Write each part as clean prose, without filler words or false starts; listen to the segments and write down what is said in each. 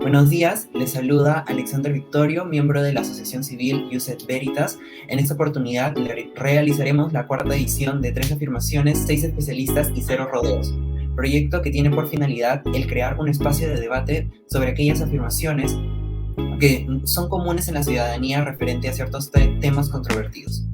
Buenos días, les saluda Alexander Victorio, miembro de la Asociación Civil Iuset Veritas. En esta oportunidad realizaremos la cuarta edición de 3 afirmaciones, 6 especialistas y 0 rodeos, proyecto que tiene por finalidad el crear un espacio de debate sobre aquellas afirmaciones que son comunes en la ciudadanía referente a ciertos temas controvertidos.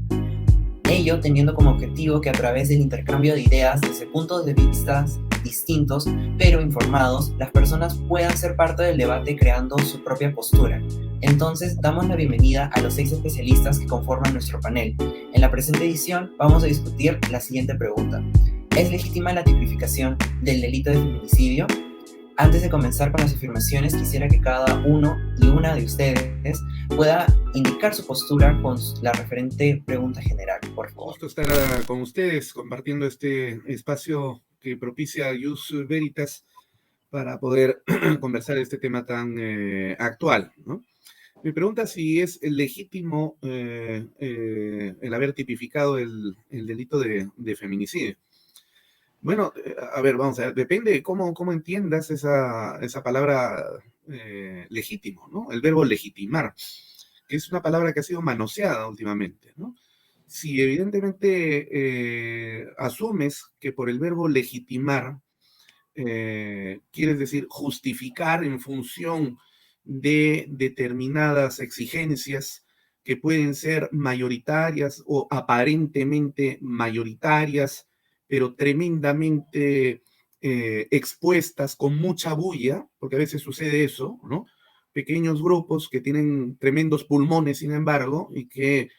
Ello teniendo como objetivo que a través del intercambio de ideas desde puntos de vista distintos pero informados, las personas puedan ser parte del debate creando su propia postura. Entonces, damos la bienvenida a los 6 especialistas que conforman nuestro panel. En la presente edición vamos a discutir la siguiente pregunta. ¿Es legítima la tipificación del delito de feminicidio? Antes de comenzar con las afirmaciones, quisiera que cada uno y una de ustedes pueda indicar su postura con la referente pregunta general, por favor. Gusto estar con ustedes compartiendo este espacio que propicia Ius Veritas para poder conversar este tema tan actual, ¿no? Me pregunta si es legítimo el haber tipificado el delito de feminicidio. Bueno, a ver, vamos a ver, depende de cómo entiendas esa palabra legítimo, ¿no? El verbo legitimar, que es una palabra que ha sido manoseada últimamente, ¿no? Si evidentemente asumes que por el verbo legitimar quieres decir justificar en función de determinadas exigencias que pueden ser mayoritarias o aparentemente mayoritarias, pero tremendamente expuestas con mucha bulla, porque a veces sucede eso, ¿no? Pequeños grupos que tienen tremendos pulmones, sin embargo, y que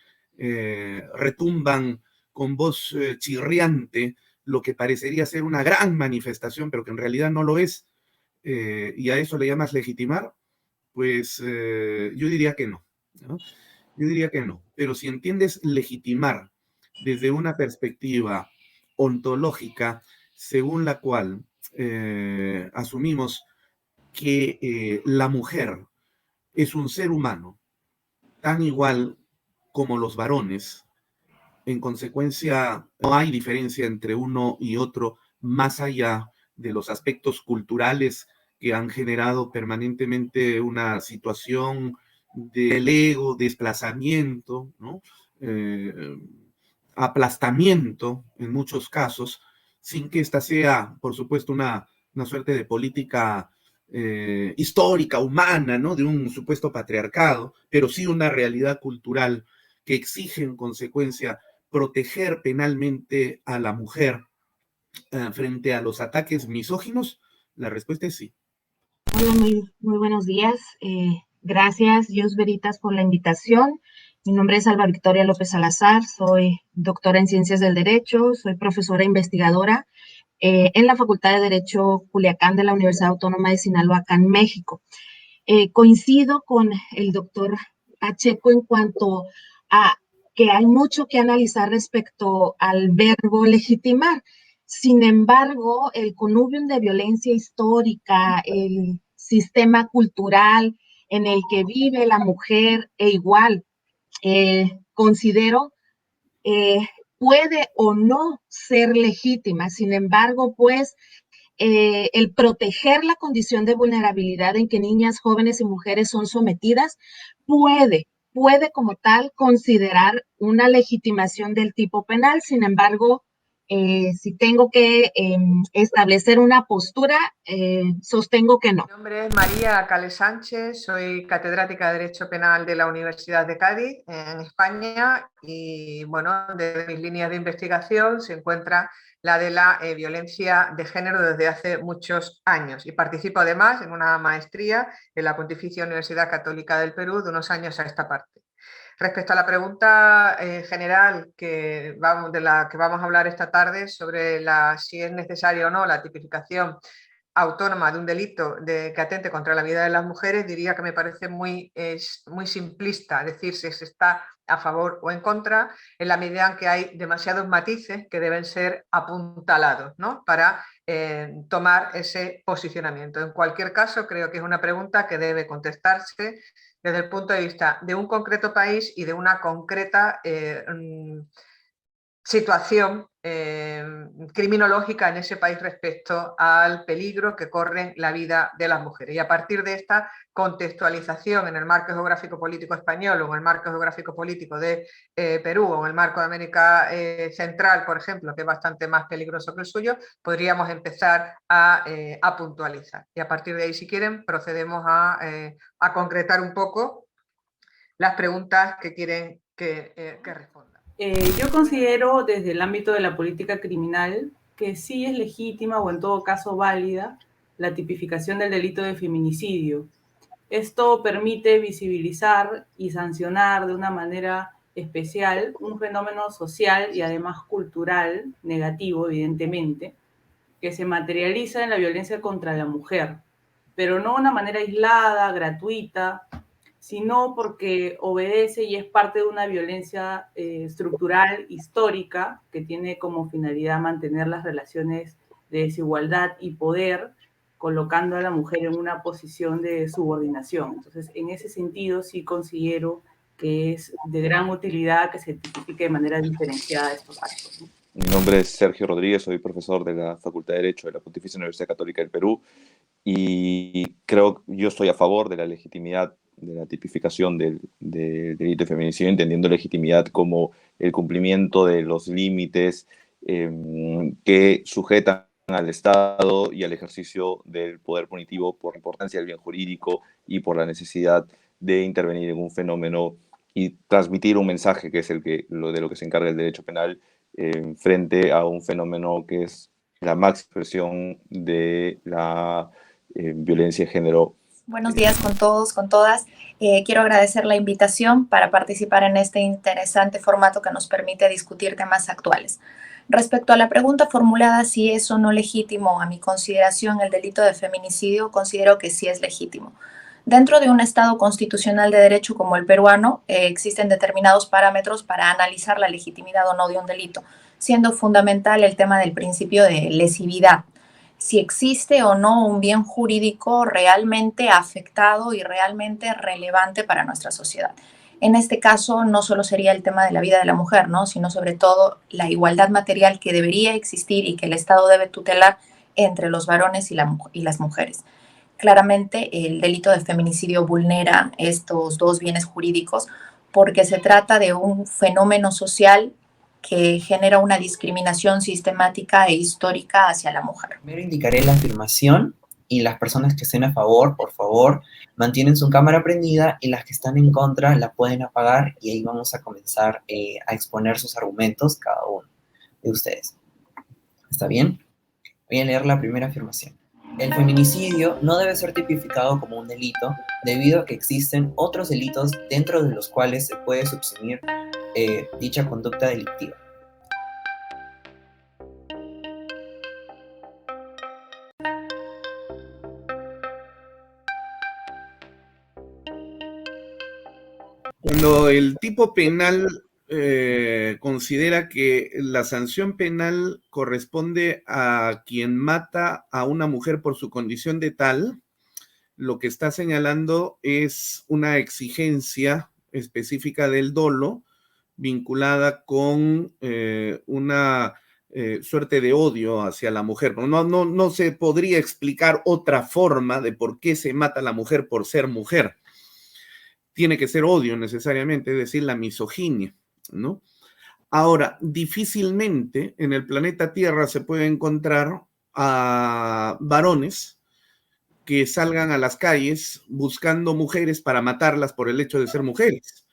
retumban con voz chirriante lo que parecería ser una gran manifestación, pero que en realidad no lo es, y a eso le llamas legitimar, pues yo diría que no, ¿no? Yo diría que no. Pero si entiendes legitimar desde una perspectiva ontológica, según la cual asumimos que la mujer es un ser humano tan igual como los varones, en consecuencia, no hay diferencia entre uno y otro más allá de los aspectos culturales que han generado permanentemente una situación de ego, desplazamiento, ¿no? Eh, aplastamiento en muchos casos, sin que esta sea, por supuesto, una suerte de política histórica, humana, ¿no? De un supuesto patriarcado, pero sí una realidad cultural que exige en consecuencia proteger penalmente a la mujer frente a los ataques misóginos? La respuesta es sí. Hola, muy buenos días. Gracias, Dios Veritas, por la invitación. Mi nombre es Alba Victoria López Salazar, soy doctora en Ciencias del Derecho, soy profesora investigadora en la Facultad de Derecho Culiacán de la Universidad Autónoma de Sinaloa, acá en México. Coincido con el doctor Pacheco en cuanto a que hay mucho que analizar respecto al verbo legitimar. Sin embargo, el connubium de violencia histórica, el sistema cultural en el que vive la mujer e igual, considero eh, puede o no ser legítima. Sin embargo, pues el proteger la condición de vulnerabilidad en que niñas, jóvenes y mujeres son sometidas puede como tal considerar una legitimación del tipo penal. Sin embargo, si tengo que establecer una postura, sostengo que no. Mi nombre es María Cale Sánchez, soy catedrática de Derecho Penal de la Universidad de Cádiz, en España, y bueno, de mis líneas de investigación se encuentra la de la violencia de género desde hace muchos años, y participo además en una maestría en la Pontificia Universidad Católica del Perú de unos años a esta parte. Respecto a la pregunta general de la que vamos a hablar esta tarde sobre si es necesaria o no la tipificación autónoma de un delito que atente contra la vida de las mujeres, diría que me parece muy simplista decir si se está a favor o en contra, en la medida en que hay demasiados matices que deben ser apuntalados, ¿no? Para tomar ese posicionamiento. En cualquier caso, creo que es una pregunta que debe contestarse desde el punto de vista de un concreto país y de una concreta situación criminológica en ese país respecto al peligro que corre la vida de las mujeres. Y a partir de esta contextualización en el marco geográfico político español o en el marco geográfico político de Perú o en el marco de América Central, por ejemplo, que es bastante más peligroso que el suyo, podríamos empezar a puntualizar. Y a partir de ahí, si quieren, procedemos a concretar un poco las preguntas que quieren que respondan. Yo considero desde el ámbito de la política criminal que sí es legítima o en todo caso válida la tipificación del delito de feminicidio. Esto permite visibilizar y sancionar de una manera especial un fenómeno social y además cultural negativo, evidentemente, que se materializa en la violencia contra la mujer, pero no de una manera aislada, gratuita, sino porque obedece y es parte de una violencia estructural, histórica, que tiene como finalidad mantener las relaciones de desigualdad y poder, colocando a la mujer en una posición de subordinación. Entonces, en ese sentido, sí considero que es de gran utilidad que se tipifique de manera diferenciada estos actos, ¿no? Mi nombre es Sergio Rodríguez, soy profesor de la Facultad de Derecho de la Pontificia Universidad Católica del Perú y yo estoy a favor de la legitimidad de la tipificación del delito de feminicidio, entendiendo legitimidad como el cumplimiento de los límites que sujetan al Estado y al ejercicio del poder punitivo por la importancia del bien jurídico y por la necesidad de intervenir en un fenómeno y transmitir un mensaje que es de lo que se encarga el derecho penal frente a un fenómeno que es la máxima expresión de la violencia de género. Buenos días con todos, con todas. Quiero agradecer la invitación para participar en este interesante formato que nos permite discutir temas actuales. Respecto a la pregunta formulada si es o no legítimo, a mi consideración, el delito de feminicidio, considero que sí es legítimo. Dentro de un Estado constitucional de derecho como el peruano, existen determinados parámetros para analizar la legitimidad o no de un delito, siendo fundamental el tema del principio de lesividad. Si existe o no un bien jurídico realmente afectado y realmente relevante para nuestra sociedad. En este caso, no solo sería el tema de la vida de la mujer, ¿no?, sino sobre todo la igualdad material que debería existir y que el Estado debe tutelar entre los varones y las mujeres. Claramente, el delito de feminicidio vulnera estos dos bienes jurídicos porque se trata de un fenómeno social que genera una discriminación sistemática e histórica hacia la mujer. Primero indicaré la afirmación y las personas que estén a favor, por favor, mantienen su cámara prendida y las que están en contra la pueden apagar y ahí vamos a comenzar a exponer sus argumentos cada uno de ustedes. ¿Está bien? Voy a leer la primera afirmación. El feminicidio no debe ser tipificado como un delito debido a que existen otros delitos dentro de los cuales se puede subsumir dicha conducta delictiva. Cuando el tipo penal considera que la sanción penal corresponde a quien mata a una mujer por su condición de tal, lo que está señalando es una exigencia específica del dolo vinculada con una suerte de odio hacia la mujer. No se podría explicar otra forma de por qué se mata a la mujer por ser mujer. Tiene que ser odio necesariamente, es decir, la misoginia, ¿no? Ahora, difícilmente en el planeta Tierra se puede encontrar a varones que salgan a las calles buscando mujeres para matarlas por el hecho de ser mujeres.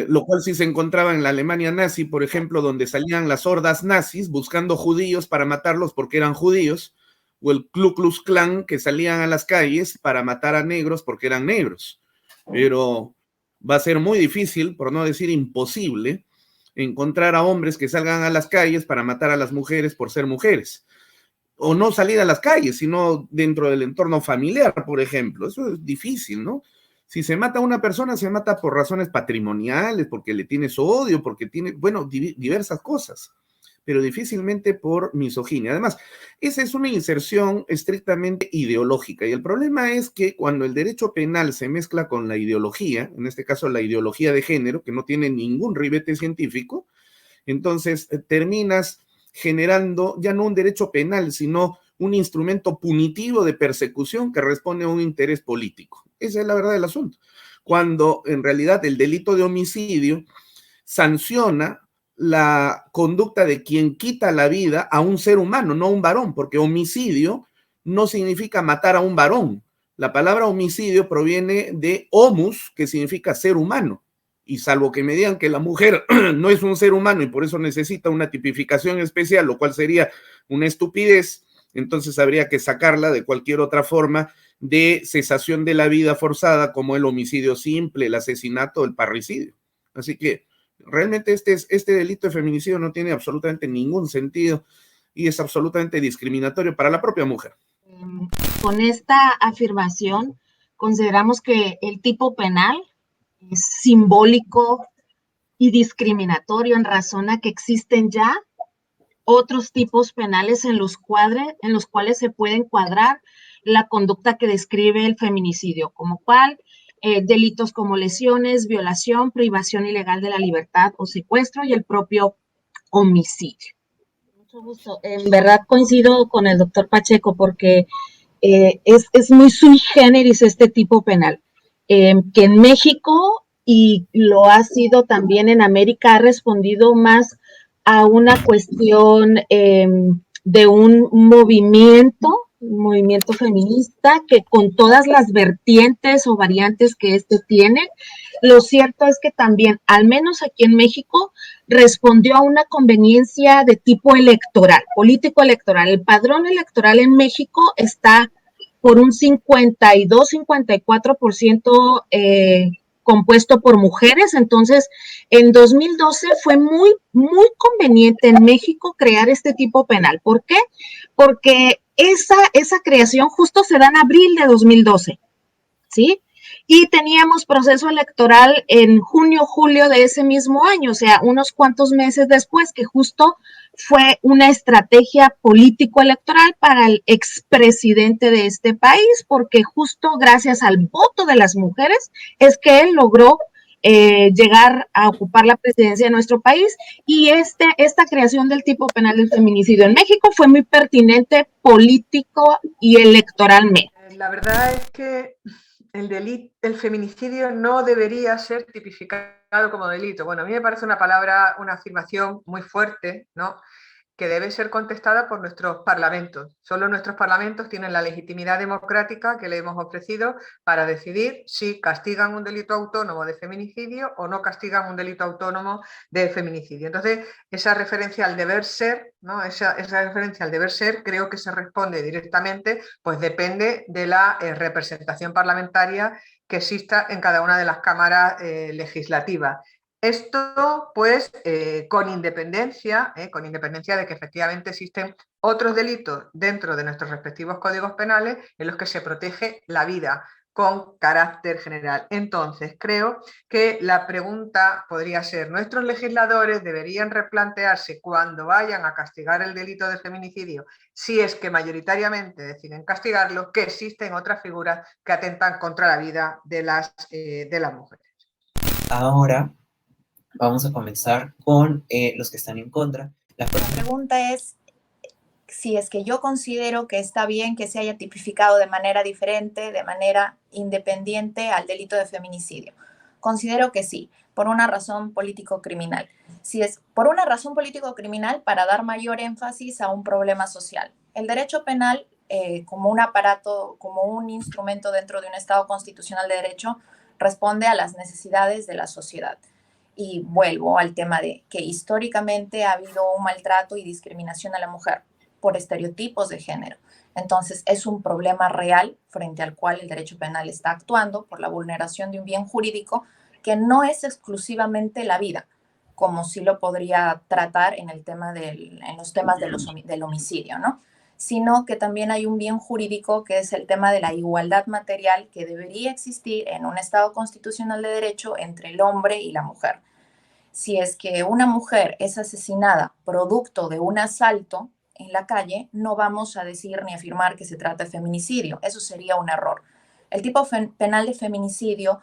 Lo cual sí se encontraba en la Alemania nazi, por ejemplo, donde salían las hordas nazis buscando judíos para matarlos porque eran judíos, o el Ku Klux Klan que salían a las calles para matar a negros porque eran negros. Pero va a ser muy difícil, por no decir imposible, encontrar a hombres que salgan a las calles para matar a las mujeres por ser mujeres. O no salir a las calles, sino dentro del entorno familiar, por ejemplo. Eso es difícil, ¿no? Si se mata a una persona, se mata por razones patrimoniales, porque le tienes odio, porque tiene, bueno, diversas cosas, pero difícilmente por misoginia. Además, esa es una inserción estrictamente ideológica, y el problema es que cuando el derecho penal se mezcla con la ideología, en este caso la ideología de género, que no tiene ningún ribete científico, Entonces, terminas generando ya no un derecho penal, sino un instrumento punitivo de persecución que responde a un interés político. Esa es la verdad del asunto. Cuando en realidad el delito de homicidio sanciona la conducta de quien quita la vida a un ser humano, no a un varón, porque homicidio no significa matar a un varón. La palabra homicidio proviene de homus, que significa ser humano. Y salvo que me digan que la mujer no es un ser humano y por eso necesita una tipificación especial, lo cual sería una estupidez, entonces habría que sacarla de cualquier otra forma de cesación de la vida forzada, como el homicidio simple, el asesinato, el parricidio. Así que realmente este delito de feminicidio no tiene absolutamente ningún sentido y es absolutamente discriminatorio para la propia mujer. Con esta afirmación, consideramos que el tipo penal es simbólico y discriminatorio en razón a que existen ya otros tipos penales en los cuales se puede encuadrar la conducta que describe el feminicidio, como cual delitos como lesiones, violación, privación ilegal de la libertad o secuestro y el propio homicidio. Mucho gusto. En verdad coincido con el doctor Pacheco porque es muy sui generis este tipo penal, que en México y lo ha sido también en América, ha respondido más a una cuestión de un movimiento feminista que con todas las vertientes o variantes que este tiene, lo cierto es que también, al menos aquí en México, respondió a una conveniencia de tipo electoral, político electoral. El padrón electoral en México está por un 52-54% compuesto por mujeres. Entonces, en 2012 fue muy, muy conveniente en México crear este tipo penal. ¿Por qué? Porque esa creación justo se da en abril de 2012, ¿sí? Y teníamos proceso electoral en junio, julio de ese mismo año, o sea, unos cuantos meses después, que justo fue una estrategia político-electoral para el expresidente de este país, porque justo gracias al voto de las mujeres es que él logró llegar a ocupar la presidencia de nuestro país, y esta creación del tipo penal del feminicidio en México fue muy pertinente político y electoralmente. La verdad es que el feminicidio no debería ser tipificado como delito. Bueno, a mí me parece una afirmación muy fuerte, ¿no?, que debe ser contestada por nuestros parlamentos. Solo nuestros parlamentos tienen la legitimidad democrática que le hemos ofrecido para decidir si castigan un delito autónomo de feminicidio o no castigan un delito autónomo de feminicidio. Entonces, esa referencia al deber ser, ¿no?, esa referencia al deber ser, creo que se responde directamente, pues depende de la representación parlamentaria que exista en cada una de las cámaras legislativas. Esto, pues, con independencia de que efectivamente existen otros delitos dentro de nuestros respectivos códigos penales en los que se protege la vida con carácter general. Entonces, creo que la pregunta podría ser: ¿nuestros legisladores deberían replantearse cuando vayan a castigar el delito de feminicidio, si es que mayoritariamente deciden castigarlo, que existen otras figuras que atentan contra la vida de las mujeres? Ahora vamos a comenzar con los que están en contra. La pregunta es si es que yo considero que está bien que se haya tipificado de manera diferente, de manera independiente al delito de feminicidio. Considero que sí, por una razón político-criminal. Si es por una razón político-criminal, para dar mayor énfasis a un problema social. El derecho penal, como un aparato, como un instrumento dentro de un Estado constitucional de derecho, responde a las necesidades de la sociedad. Y vuelvo al tema de que históricamente ha habido un maltrato y discriminación a la mujer por estereotipos de género. Entonces, es un problema real frente al cual el derecho penal está actuando por la vulneración de un bien jurídico que no es exclusivamente la vida, como sí lo podría tratar en los temas del homicidio, ¿no?, sino que también hay un bien jurídico que es el tema de la igualdad material que debería existir en un Estado constitucional de derecho entre el hombre y la mujer. Si es que una mujer es asesinada producto de un asalto en la calle, no vamos a decir ni afirmar que se trata de feminicidio. Eso sería un error. El tipo penal de feminicidio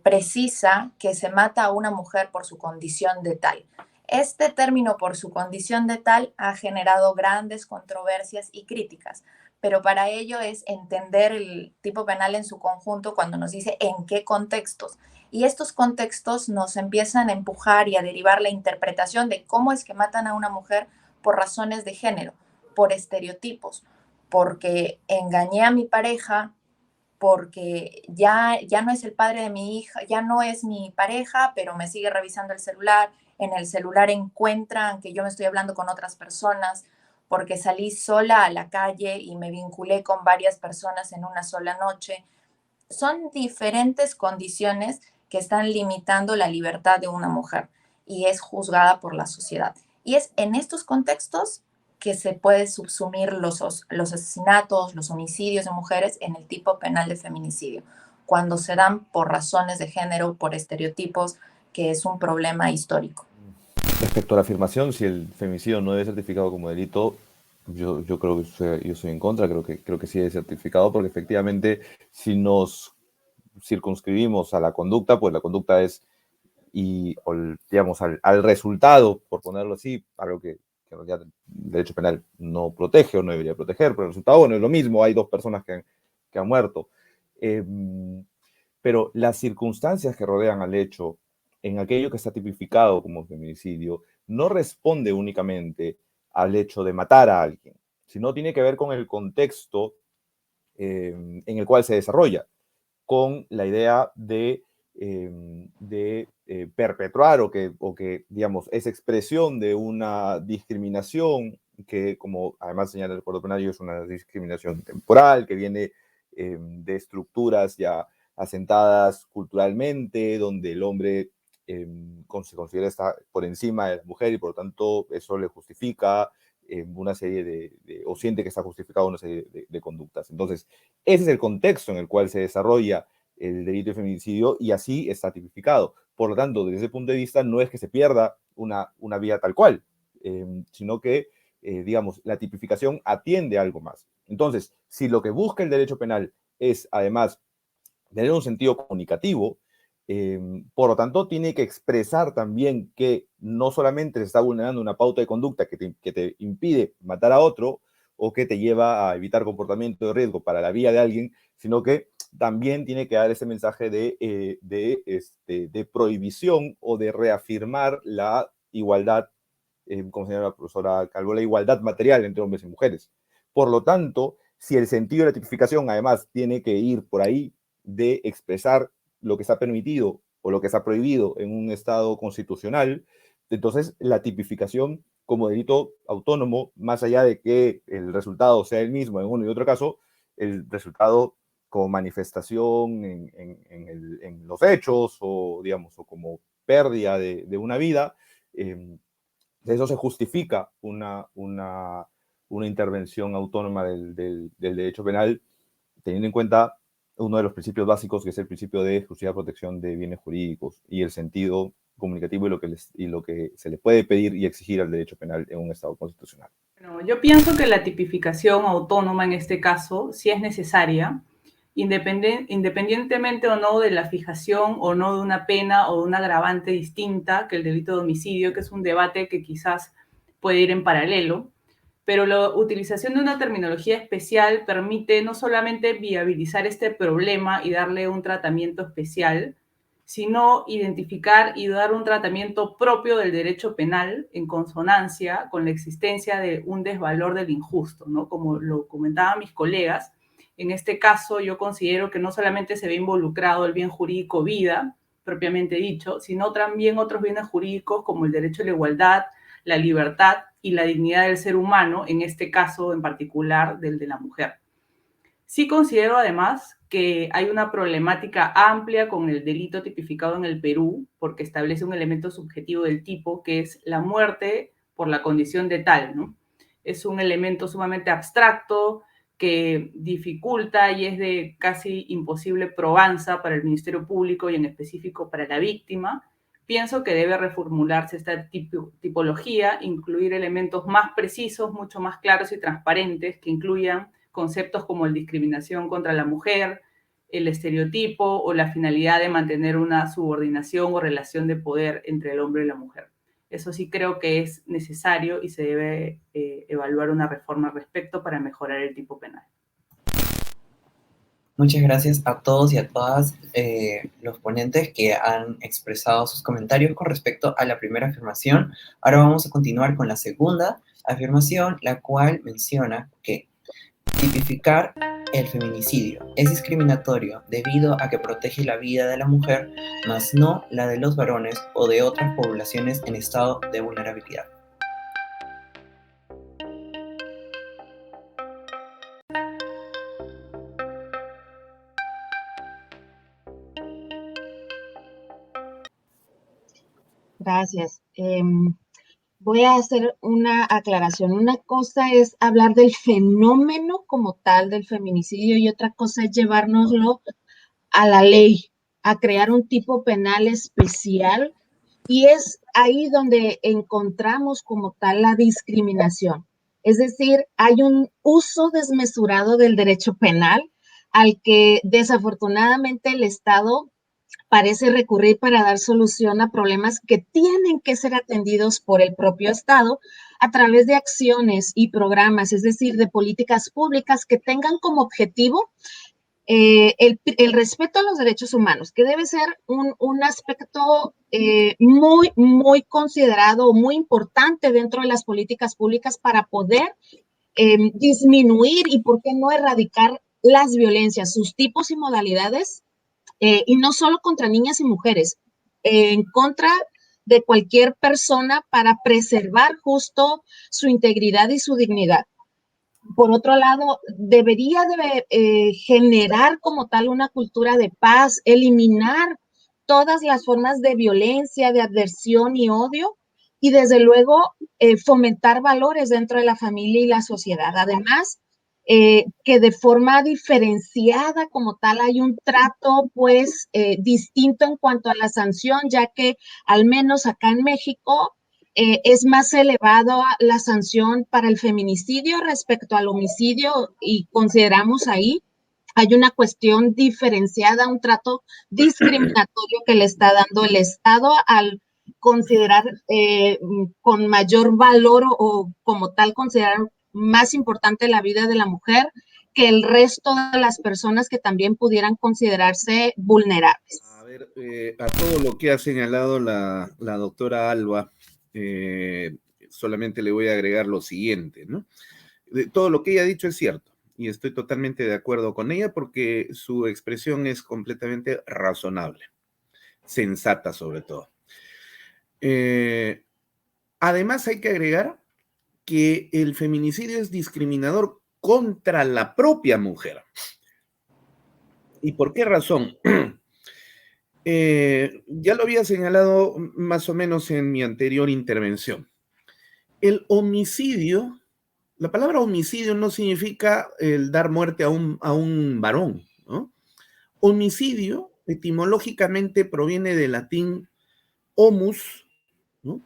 precisa que se mata a una mujer por su condición de tal. Este término, por su condición de tal, ha generado grandes controversias y críticas, pero para ello es entender el tipo penal en su conjunto cuando nos dice en qué contextos. Y estos contextos nos empiezan a empujar y a derivar la interpretación de cómo es que matan a una mujer por razones de género, por estereotipos, porque engañé a mi pareja, porque ya no es el padre de mi hija, ya no es mi pareja, pero me sigue revisando el celular. En el celular encuentran que yo me estoy hablando con otras personas, porque salí sola a la calle y me vinculé con varias personas en una sola noche. Son diferentes condiciones que están limitando la libertad de una mujer y es juzgada por la sociedad. Y es en estos contextos que se puede subsumir los asesinatos, los homicidios de mujeres en el tipo penal de feminicidio, cuando se dan por razones de género, por estereotipos, que es un problema histórico. Respecto a la afirmación, si el feminicidio no debe ser certificado como delito, yo creo que yo soy en contra, creo que sí debe ser certificado, porque efectivamente si nos circunscribimos a la conducta, pues la conducta es, digamos, al resultado, por ponerlo así, algo que en realidad el derecho penal no protege o no debería proteger, pero el resultado, bueno, es lo mismo, hay 2 personas que han muerto. Pero las circunstancias que rodean al hecho, en aquello que está tipificado como feminicidio, no responde únicamente al hecho de matar a alguien, sino tiene que ver con el contexto en el cual se desarrolla, con la idea de perpetrar o que, digamos, es expresión de una discriminación que, como además señala el Código Penal, es una discriminación temporal que viene de estructuras ya asentadas culturalmente, donde el hombre se considera estar por encima de la mujer y por lo tanto eso le justifica una serie o siente que está justificado una serie de conductas. Entonces, ese es el contexto en el cual se desarrolla el delito de feminicidio y así está tipificado. Por lo tanto, desde ese punto de vista, no es que se pierda una vía tal cual, sino que, digamos, la tipificación atiende a algo más. Entonces, si lo que busca el derecho penal es, además, tener un sentido comunicativo, por lo tanto, tiene que expresar también que no solamente se está vulnerando una pauta de conducta que te impide matar a otro o que te lleva a evitar comportamiento de riesgo para la vida de alguien, sino que también tiene que dar ese mensaje de prohibición o de reafirmar la igualdad, como señala la profesora Calvo, la igualdad material entre hombres y mujeres. Por lo tanto, si el sentido de la tipificación además tiene que ir por ahí de expresar lo que está permitido o lo que está prohibido en un Estado constitucional, entonces la tipificación como delito autónomo, más allá de que el resultado sea el mismo en uno y otro caso, el resultado como manifestación en los hechos o, digamos, o como pérdida de una vida, de eso se justifica una intervención autónoma del derecho penal, teniendo en cuenta uno de los principios básicos, que es el principio de exclusiva protección de bienes jurídicos y el sentido comunicativo y lo que se le puede pedir y exigir al derecho penal en un Estado constitucional. Bueno, yo pienso que la tipificación autónoma en este caso sí es necesaria, independientemente o no de la fijación o no de una pena o de una agravante distinta que el delito de homicidio, que es un debate que quizás puede ir en paralelo, pero la utilización de una terminología especial permite no solamente viabilizar este problema y darle un tratamiento especial, sino identificar y dar un tratamiento propio del derecho penal en consonancia con la existencia de un desvalor del injusto, ¿no? Como lo comentaban mis colegas, en este caso yo considero que no solamente se ve involucrado el bien jurídico vida, propiamente dicho, sino también otros bienes jurídicos como el derecho a la igualdad, la libertad y la dignidad del ser humano, en este caso en particular del de la mujer. Sí considero además que hay una problemática amplia con el delito tipificado en el Perú, porque establece un elemento subjetivo del tipo, que es la muerte por la condición de tal, ¿no? Es un elemento sumamente abstracto que dificulta y es de casi imposible probanza para el Ministerio Público y en específico para la víctima. Pienso que debe reformularse esta tipología, incluir elementos más precisos, mucho más claros y transparentes, que incluyan conceptos como la discriminación contra la mujer, el estereotipo o la finalidad de mantener una subordinación o relación de poder entre el hombre y la mujer. Eso sí creo que es necesario y se debe evaluar una reforma al respecto para mejorar el tipo penal. Muchas gracias a todos y a todas los ponentes que han expresado sus comentarios con respecto a la primera afirmación. Ahora vamos a continuar con la segunda afirmación, la cual menciona que tipificar el feminicidio es discriminatorio debido a que protege la vida de la mujer, mas no la de los varones o de otras poblaciones en estado de vulnerabilidad. Gracias. Voy a hacer una aclaración. Una cosa es hablar del fenómeno como tal del feminicidio y otra cosa es llevárnoslo a la ley, a crear un tipo penal especial, y es ahí donde encontramos como tal la discriminación. Es decir, hay un uso desmesurado del derecho penal al que desafortunadamente el Estado parece recurrir para dar solución a problemas que tienen que ser atendidos por el propio Estado a través de acciones y programas, es decir, de políticas públicas que tengan como objetivo el respeto a los derechos humanos, que debe ser un aspecto muy, muy considerado, muy importante dentro de las políticas públicas para poder disminuir y, ¿por qué no, erradicar las violencias, sus tipos y modalidades, y no solo contra niñas y mujeres, en contra de cualquier persona para preservar justo su integridad y su dignidad. Por otro lado, debería de generar como tal una cultura de paz, eliminar todas las formas de violencia, de adversión y odio, y desde luego fomentar valores dentro de la familia y la sociedad. Además, que de forma diferenciada como tal hay un trato pues distinto en cuanto a la sanción, ya que al menos acá en México es más elevado la sanción para el feminicidio respecto al homicidio, y consideramos ahí hay una cuestión diferenciada, un trato discriminatorio que le está dando el Estado al considerar con mayor valor o como tal considerar más importante la vida de la mujer que el resto de las personas que también pudieran considerarse vulnerables. A ver, a todo lo que ha señalado la doctora Alba, solamente le voy a agregar lo siguiente, ¿no? Todo lo que ella ha dicho es cierto y estoy totalmente de acuerdo con ella porque su expresión es completamente razonable, sensata sobre todo. Además hay que agregar que el feminicidio es discriminador contra la propia mujer. ¿Y por qué razón? Ya lo había señalado más o menos en mi anterior intervención. El homicidio, la palabra homicidio no significa el dar muerte a un varón, ¿no? Homicidio etimológicamente proviene del latín homus, ¿no?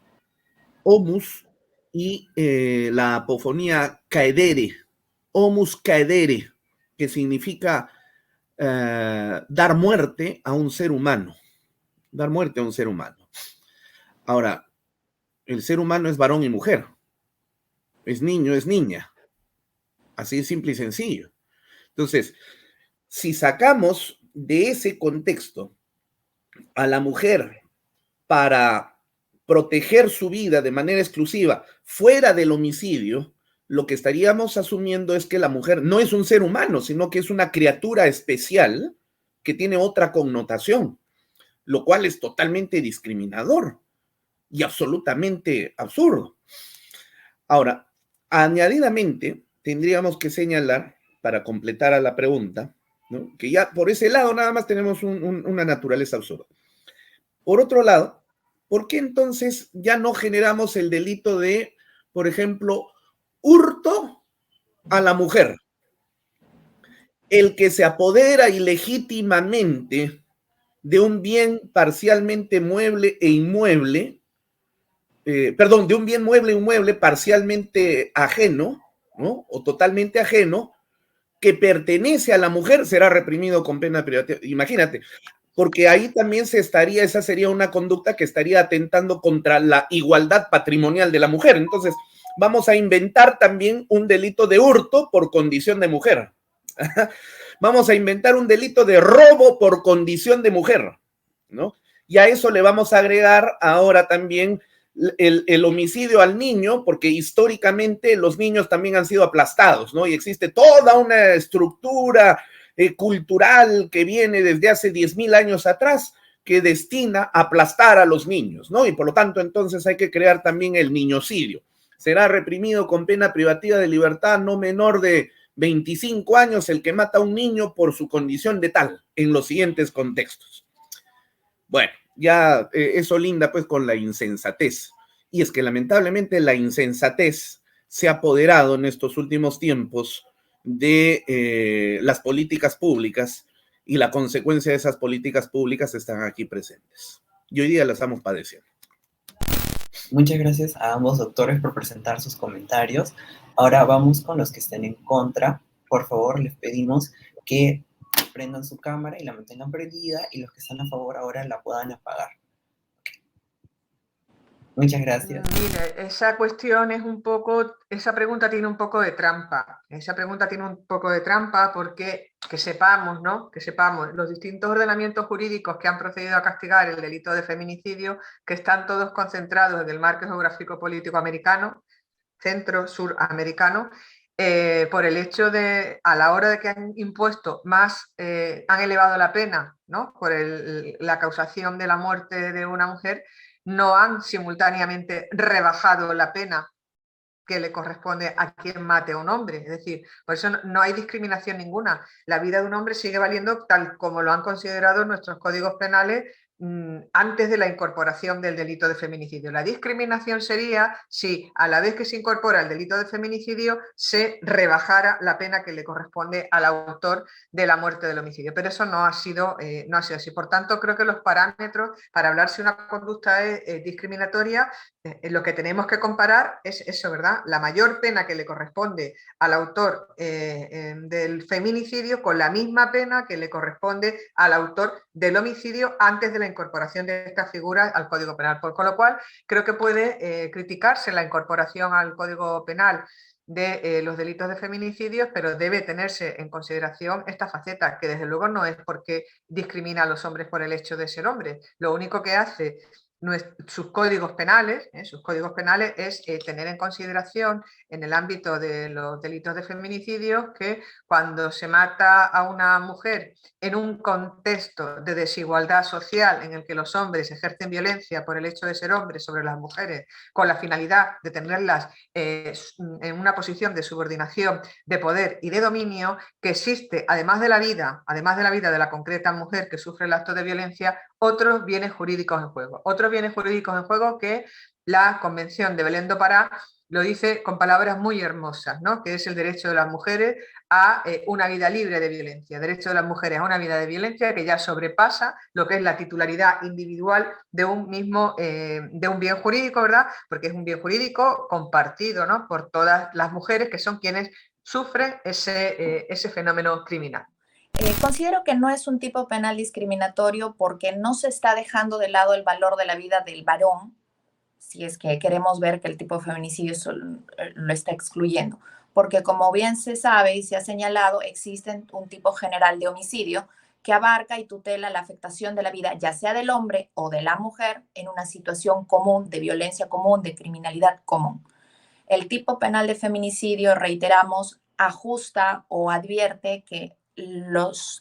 Homus y la apofonía caedere, homus caedere, que significa dar muerte a un ser humano, dar muerte a un ser humano. Ahora, el ser humano es varón y mujer, es niño, es niña, así de simple y sencillo. Entonces, si sacamos de ese contexto a la mujer para proteger su vida de manera exclusiva fuera del homicidio, lo que estaríamos asumiendo es que la mujer no es un ser humano, sino que es una criatura especial que tiene otra connotación, lo cual es totalmente discriminador y absolutamente absurdo. Ahora, añadidamente, tendríamos que señalar, para completar a la pregunta, ¿no?, que ya por ese lado nada más tenemos una naturaleza absurda. Por otro lado, ¿por qué entonces ya no generamos el delito de, por ejemplo, hurto a la mujer? El que se apodera ilegítimamente de un bien parcialmente mueble e inmueble, de un bien mueble e inmueble parcialmente ajeno, ¿no?, o totalmente ajeno, que pertenece a la mujer, será reprimido con pena privativa. Imagínate, porque ahí también esa sería una conducta que estaría atentando contra la igualdad patrimonial de la mujer. Entonces, vamos a inventar también un delito de hurto por condición de mujer. Vamos a inventar un delito de robo por condición de mujer, ¿no? Y a eso le vamos a agregar ahora también el homicidio al niño, porque históricamente los niños también han sido aplastados, ¿no? Y existe toda una estructura cultural que viene desde hace 10.000 años atrás que destina a aplastar a los niños, ¿no? Y por lo tanto, entonces hay que crear también el niñocidio. Será reprimido con pena privativa de libertad no menor de 25 años el que mata a un niño por su condición de tal, en los siguientes contextos. Bueno, ya eso linda pues con la insensatez. Y es que lamentablemente la insensatez se ha apoderado en estos últimos tiempos de las políticas públicas, y la consecuencia de esas políticas públicas están aquí presentes. Y hoy día las estamos padeciendo. Muchas gracias a ambos doctores por presentar sus comentarios. Ahora vamos con los que estén en contra. Por favor, les pedimos que prendan su cámara y la mantengan prendida, y los que están a favor ahora la puedan apagar. Muchas gracias. Mire, esa cuestión es un poco, esa pregunta tiene un poco de trampa. Esa pregunta tiene un poco de trampa porque que sepamos, ¿no? Que sepamos los distintos ordenamientos jurídicos que han procedido a castigar el delito de feminicidio, que están todos concentrados en el marco geográfico político americano, centro-suramericano, por el hecho de, a la hora de que han impuesto más, han elevado la pena, ¿no? Por la causación de la muerte de una mujer, no han simultáneamente rebajado la pena que le corresponde a quien mate a un hombre. Es decir, por eso no hay discriminación ninguna. La vida de un hombre sigue valiendo tal como lo han considerado nuestros códigos penales antes de la incorporación del delito de feminicidio. La discriminación sería si a la vez que se incorpora el delito de feminicidio se rebajara la pena que le corresponde al autor de la muerte del homicidio, pero eso no ha sido así. Por tanto, creo que los parámetros para hablar si una conducta es discriminatoria, lo que tenemos que comparar es eso, ¿verdad? La mayor pena que le corresponde al autor del feminicidio con la misma pena que le corresponde al autor del homicidio antes de la incorporación de esta figura al Código Penal. Con lo cual, creo que puede criticarse la incorporación al Código Penal de los delitos de feminicidios, pero debe tenerse en consideración esta faceta, que desde luego no es porque discrimina a los hombres por el hecho de ser hombres. Lo único que hace sus códigos penales es tener en consideración en el ámbito de los delitos de feminicidio que cuando se mata a una mujer en un contexto de desigualdad social en el que los hombres ejercen violencia por el hecho de ser hombres sobre las mujeres con la finalidad de tenerlas en una posición de subordinación, de poder y de dominio, que existe, además de la vida de la concreta mujer que sufre el acto de violencia, otros bienes jurídicos en juego. Otros bienes jurídicos en juego que la Convención de Belém do Pará lo dice con palabras muy hermosas, ¿no? Que es el derecho de las mujeres a una vida libre de violencia, derecho de las mujeres a una vida de violencia que ya sobrepasa lo que es la titularidad individual de un mismo, de un bien jurídico, ¿verdad? Porque es un bien jurídico compartido, ¿no? Por todas las mujeres que son quienes sufren ese fenómeno criminal. Considero que no es un tipo penal discriminatorio porque no se está dejando de lado el valor de la vida del varón, si es que queremos ver que el tipo de feminicidio lo está excluyendo. Porque como bien se sabe y se ha señalado, existe un tipo general de homicidio que abarca y tutela la afectación de la vida, ya sea del hombre o de la mujer, en una situación común, de violencia común, de criminalidad común. El tipo penal de feminicidio, reiteramos, ajusta o advierte que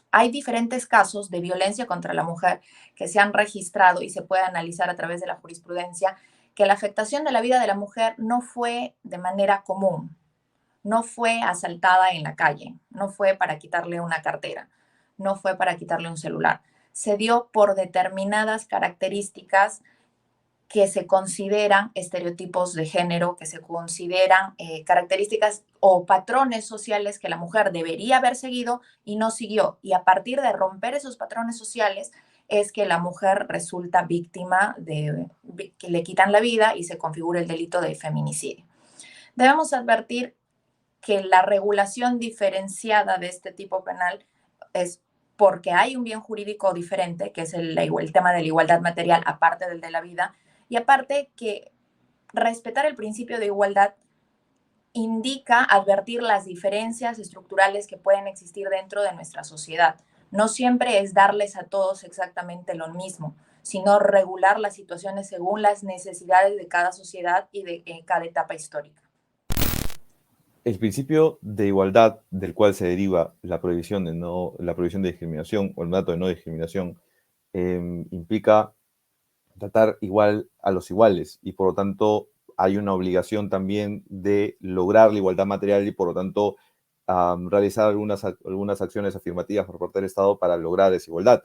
hay diferentes casos de violencia contra la mujer que se han registrado y se puede analizar a través de la jurisprudencia, que la afectación de la vida de la mujer no fue de manera común, no fue asaltada en la calle, no fue para quitarle una cartera, no fue para quitarle un celular. Se dio por determinadas características que se consideran estereotipos de género, que se consideran características o patrones sociales que la mujer debería haber seguido y no siguió. Y a partir de romper esos patrones sociales es que la mujer resulta víctima que le quitan la vida y se configura el delito de feminicidio. Debemos advertir que la regulación diferenciada de este tipo penal es porque hay un bien jurídico diferente, que es el tema de la igualdad material, aparte del de la vida, y aparte que respetar el principio de igualdad indica advertir las diferencias estructurales que pueden existir dentro de nuestra sociedad. No siempre es darles a todos exactamente lo mismo, sino regular las situaciones según las necesidades de cada sociedad y de cada etapa histórica. El principio de igualdad del cual se deriva la prohibición de discriminación o el mandato de no discriminación implica tratar igual a los iguales y por lo tanto hay una obligación también de lograr la igualdad material y por lo tanto realizar algunas acciones afirmativas por parte del Estado para lograr esa igualdad.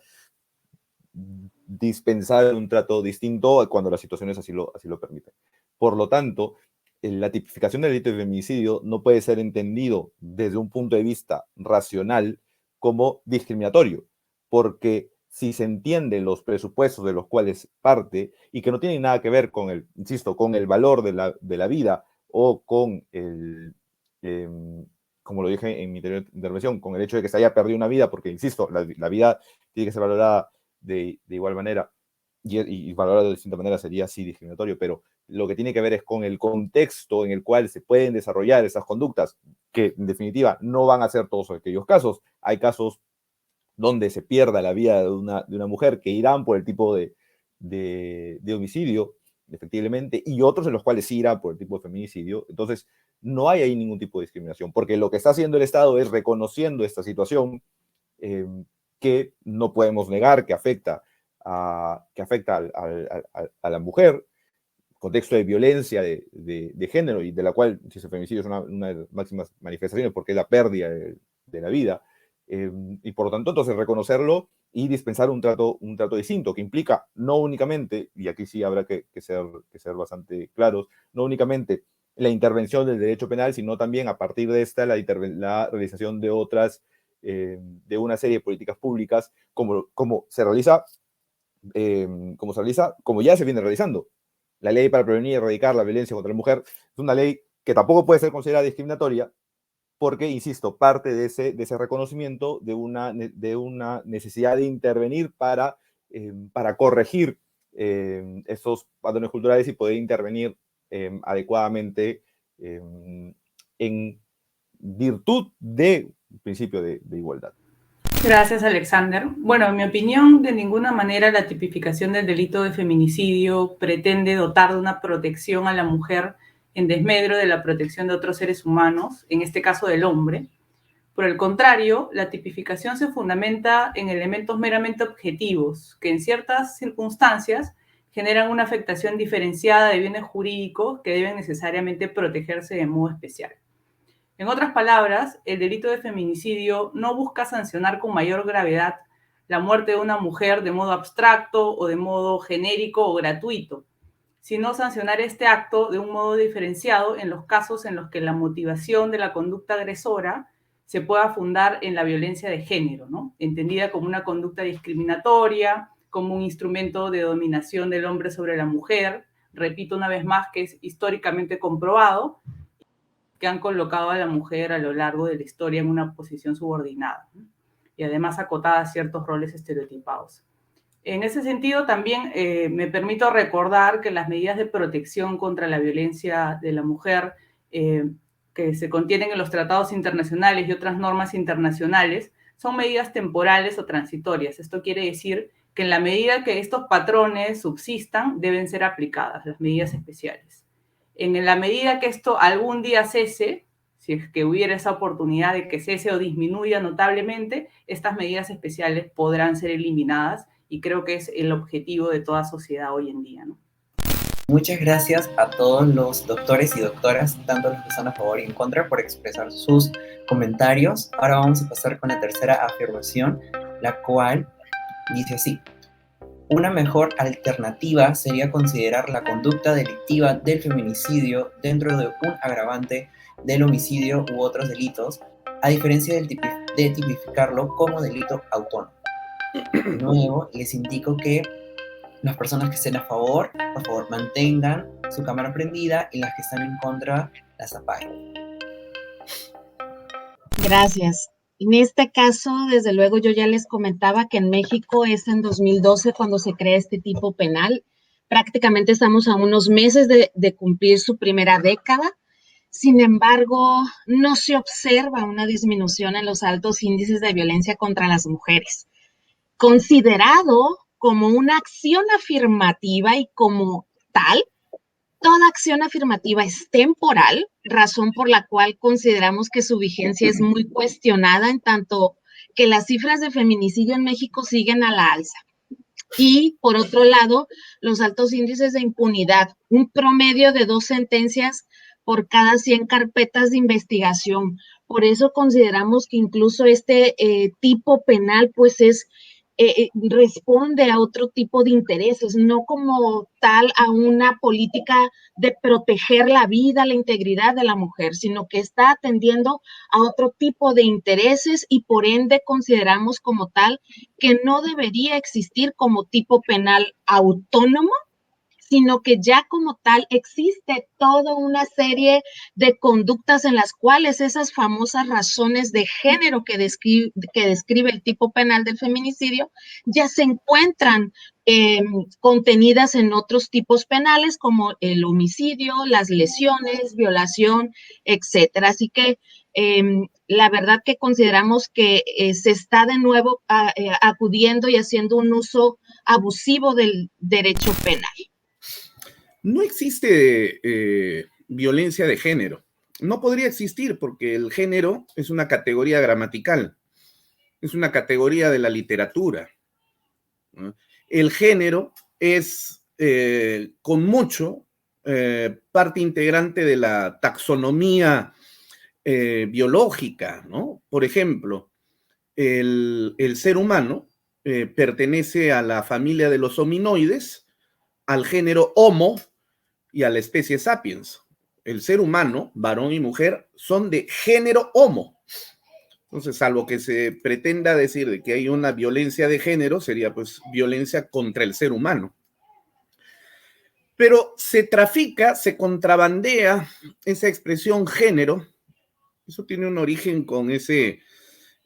Dispensar un trato distinto cuando las situaciones así lo permiten. Por lo tanto, la tipificación del delito de feminicidio no puede ser entendido desde un punto de vista racional como discriminatorio, porque si se entienden los presupuestos de los cuales parte y que no tienen nada que ver con el valor de la vida o con como lo dije en mi anterior intervención, con el hecho de que se haya perdido una vida, porque, insisto, la vida tiene que ser valorada de igual manera y valorada de distinta manera sería así discriminatorio, pero lo que tiene que ver es con el contexto en el cual se pueden desarrollar esas conductas, que en definitiva no van a ser todos aquellos casos. Hay casos donde se pierda la vida de una mujer que irán por el tipo de homicidio, efectivamente, y otros en los cuales sí irán por el tipo de feminicidio. Entonces, no hay ahí ningún tipo de discriminación, porque lo que está haciendo el Estado es reconociendo esta situación que no podemos negar que afecta a la mujer, contexto de violencia de género y de la cual, si el feminicidio es una de las máximas manifestaciones porque es la pérdida de la vida, y por lo tanto entonces reconocerlo y dispensar un trato distinto que implica no únicamente, y aquí sí habrá que ser bastante claros, no únicamente la intervención del derecho penal, sino también a partir de esta la realización de otras, de una serie de políticas públicas como ya se viene realizando. La ley para prevenir y erradicar la violencia contra la mujer es una ley que tampoco puede ser considerada discriminatoria porque, insisto, parte de ese reconocimiento de una necesidad de intervenir para corregir esos patrones culturales y poder intervenir adecuadamente en virtud del principio de igualdad. Gracias, Alexander. Bueno, en mi opinión, de ninguna manera la tipificación del delito de feminicidio pretende dotar de una protección a la mujer en desmedro de la protección de otros seres humanos, en este caso del hombre. Por el contrario, la tipificación se fundamenta en elementos meramente objetivos, que en ciertas circunstancias generan una afectación diferenciada de bienes jurídicos que deben necesariamente protegerse de modo especial. En otras palabras, el delito de feminicidio no busca sancionar con mayor gravedad la muerte de una mujer de modo abstracto o de modo genérico o gratuito, sino sancionar este acto de un modo diferenciado en los casos en los que la motivación de la conducta agresora se pueda fundar en la violencia de género, ¿no? Entendida como una conducta discriminatoria, como un instrumento de dominación del hombre sobre la mujer. Repito una vez más que es históricamente comprobado que han colocado a la mujer a lo largo de la historia en una posición subordinada, ¿no? Y además acotada a ciertos roles estereotipados. En ese sentido, también me permito recordar que las medidas de protección contra la violencia de la mujer que se contienen en los tratados internacionales y otras normas internacionales son medidas temporales o transitorias. Esto quiere decir que en la medida que estos patrones subsistan, deben ser aplicadas las medidas especiales. En la medida que esto algún día cese, si es que hubiera esa oportunidad de que cese o disminuya notablemente, estas medidas especiales podrán ser eliminadas y creo que es el objetivo de toda sociedad hoy en día, ¿no? Muchas gracias a todos los doctores y doctoras, tanto los que están a favor y en contra, por expresar sus comentarios. Ahora vamos a pasar con la tercera afirmación, la cual dice así: una mejor alternativa sería considerar la conducta delictiva del feminicidio dentro de un agravante del homicidio u otros delitos, a diferencia de tipificarlo como delito autónomo. De nuevo, les indico que las personas que estén a favor, por favor, mantengan su cámara prendida y las que están en contra, las apaguen. Gracias. En este caso, desde luego, yo ya les comentaba que en México es en 2012 cuando se crea este tipo penal. Prácticamente estamos a unos meses de cumplir su primera década. Sin embargo, no se observa una disminución en los altos índices de violencia contra las mujeres, considerado como una acción afirmativa y como tal. Toda acción afirmativa es temporal, razón por la cual consideramos que su vigencia es muy cuestionada, en tanto que las cifras de feminicidio en México siguen a la alza. Y, por otro lado, los altos índices de impunidad, un promedio de 2 sentencias por cada 100 carpetas de investigación. Por eso consideramos que incluso este tipo penal, pues responde a otro tipo de intereses, no como tal a una política de proteger la vida, la integridad de la mujer, sino que está atendiendo a otro tipo de intereses y por ende consideramos como tal que no debería existir como tipo penal autónomo, sino que ya como tal existe toda una serie de conductas en las cuales esas famosas razones de género que describe el tipo penal del feminicidio ya se encuentran contenidas en otros tipos penales como el homicidio, las lesiones, violación, etcétera. Así que la verdad que consideramos que se está de nuevo acudiendo y haciendo un uso abusivo del derecho penal. No existe violencia de género. No podría existir porque el género es una categoría gramatical, es una categoría de la literatura, ¿no? El género es con mucho parte integrante de la taxonomía biológica, ¿no? Por ejemplo, el ser humano pertenece a la familia de los hominoides, al género Homo y a la especie Sapiens. El ser humano, varón y mujer, son de género Homo. Entonces, salvo que se pretenda decir de que hay una violencia de género, sería pues violencia contra el ser humano. Pero se trafica, se contrabandea esa expresión género. Eso tiene un origen con ese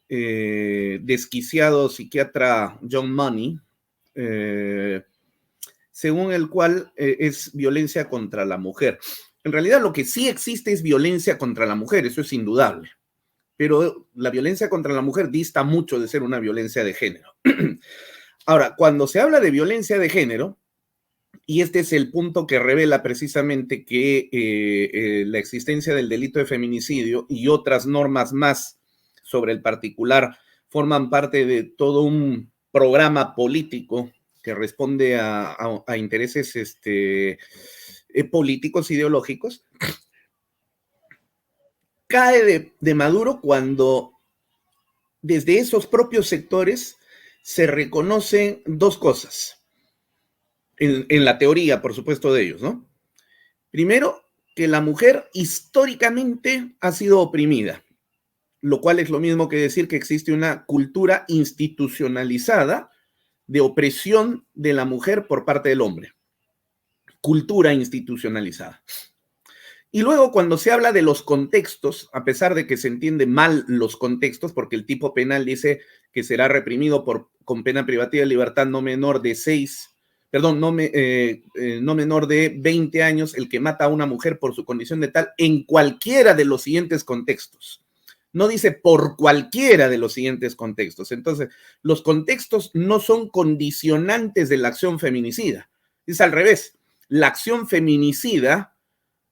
desquiciado psiquiatra John Money, según el cual es violencia contra la mujer. En realidad lo que sí existe es violencia contra la mujer, eso es indudable. Pero la violencia contra la mujer dista mucho de ser una violencia de género. Ahora, cuando se habla de violencia de género, y este es el punto que revela precisamente que la existencia del delito de feminicidio y otras normas más sobre el particular forman parte de todo un programa político que responde a intereses políticos, ideológicos, cae de maduro cuando desde esos propios sectores se reconocen dos cosas, en la teoría, por supuesto, de ellos, ¿no? Primero, que la mujer históricamente ha sido oprimida, lo cual es lo mismo que decir que existe una cultura institucionalizada de opresión de la mujer por parte del hombre. Cultura institucionalizada. Y luego cuando se habla de los contextos, a pesar de que se entienden mal los contextos, porque el tipo penal dice que será reprimido con pena privativa de libertad no menor de 20 años el que mata a una mujer por su condición de tal en cualquiera de los siguientes contextos. No dice por cualquiera de los siguientes contextos. Entonces, los contextos no son condicionantes de la acción feminicida. Es al revés. La acción feminicida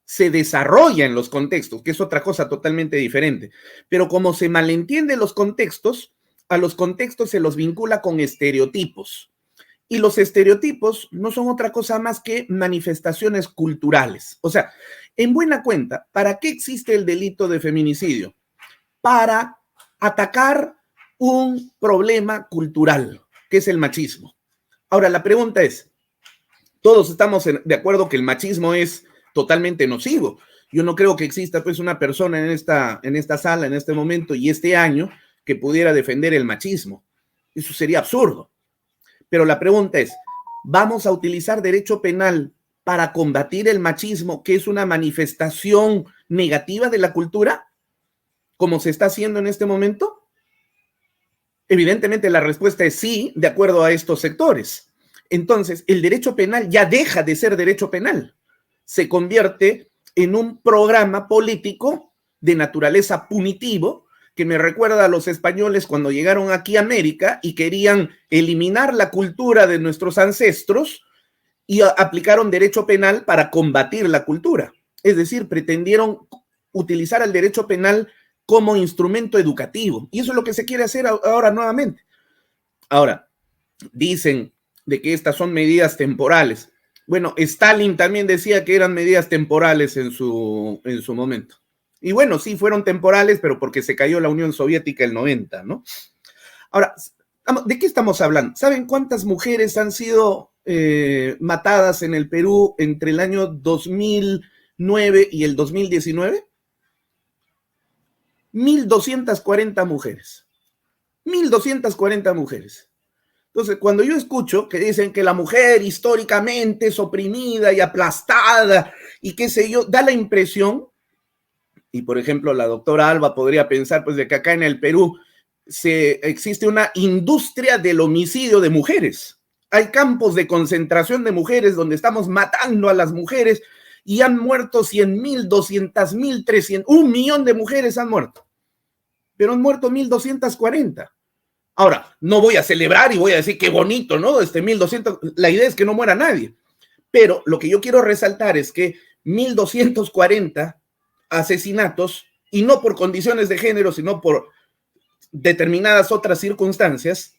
se desarrolla en los contextos, que es otra cosa totalmente diferente. Pero como se malentiende los contextos, a los contextos se los vincula con estereotipos. Y los estereotipos no son otra cosa más que manifestaciones culturales. O sea, en buena cuenta, ¿para qué existe el delito de feminicidio? Para atacar un problema cultural, que es el machismo. Ahora, la pregunta es, todos estamos de acuerdo que el machismo es totalmente nocivo. Yo no creo que exista pues una persona en esta sala, en este momento y este año que pudiera defender el machismo. Eso sería absurdo. Pero la pregunta es, ¿vamos a utilizar derecho penal para combatir el machismo, que es una manifestación negativa de la cultura, como se está haciendo en este momento? Evidentemente la respuesta es sí, de acuerdo a estos sectores. Entonces, el derecho penal ya deja de ser derecho penal. Se convierte en un programa político de naturaleza punitivo que me recuerda a los españoles cuando llegaron aquí a América y querían eliminar la cultura de nuestros ancestros y aplicaron derecho penal para combatir la cultura. Es decir, pretendieron utilizar el derecho penal como instrumento educativo. Y eso es lo que se quiere hacer ahora nuevamente. Ahora, dicen de que estas son medidas temporales. Bueno, Stalin también decía que eran medidas temporales en su momento. Y bueno, sí, fueron temporales, pero porque se cayó la Unión Soviética el 90, ¿no? Ahora, ¿de qué estamos hablando? ¿Saben cuántas mujeres han sido matadas en el Perú entre el año 2009 y el 2019? 1.240 mujeres. 1.240 mujeres. Entonces, cuando yo escucho que dicen que la mujer históricamente es oprimida y aplastada y qué sé yo, da la impresión, y por ejemplo la doctora Alba podría pensar pues de que acá en el Perú existe una industria del homicidio de mujeres. Hay campos de concentración de mujeres donde estamos matando a las mujeres y han muerto 100,000, 200,000, 300,000, 1,000,000 de mujeres han muerto, pero han muerto 1.240. Ahora, no voy a celebrar y voy a decir qué bonito, ¿no? 1.200, la idea es que no muera nadie, pero lo que yo quiero resaltar es que 1.240 asesinatos, y no por condiciones de género, sino por determinadas otras circunstancias,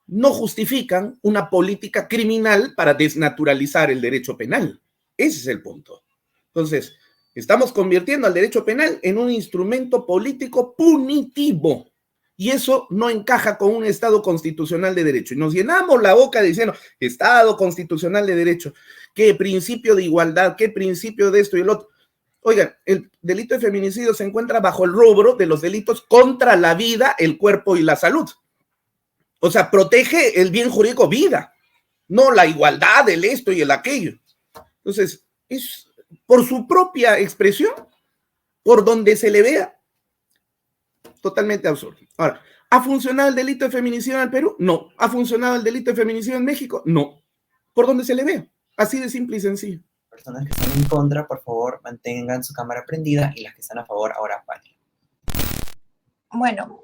no justifican una política criminal para desnaturalizar el derecho penal. Ese es el punto. Entonces, estamos convirtiendo al derecho penal en un instrumento político punitivo. Y eso no encaja con un Estado constitucional de derecho. Y nos llenamos la boca diciendo, Estado constitucional de derecho, qué principio de igualdad, qué principio de esto y el otro. Oigan, el delito de feminicidio se encuentra bajo el rubro de los delitos contra la vida, el cuerpo y la salud. O sea, protege el bien jurídico vida, no la igualdad, el esto y el aquello. Entonces, es por su propia expresión, por donde se le vea, totalmente absurdo. Ahora, ¿ha funcionado el delito de feminicidio en el Perú? No. ¿Ha funcionado el delito de feminicidio en México? No. Por donde se le vea. Así de simple y sencillo. Personas que están en contra, por favor, mantengan su cámara prendida y las que están a favor ahora apaguen. Bueno,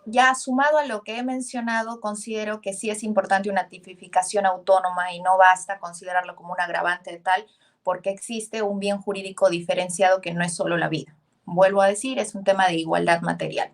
ya sumado a lo que he mencionado, considero que sí es importante una tipificación autónoma y no basta considerarlo como un agravante de tal, porque existe un bien jurídico diferenciado que no es solo la vida. Vuelvo a decir, es un tema de igualdad material.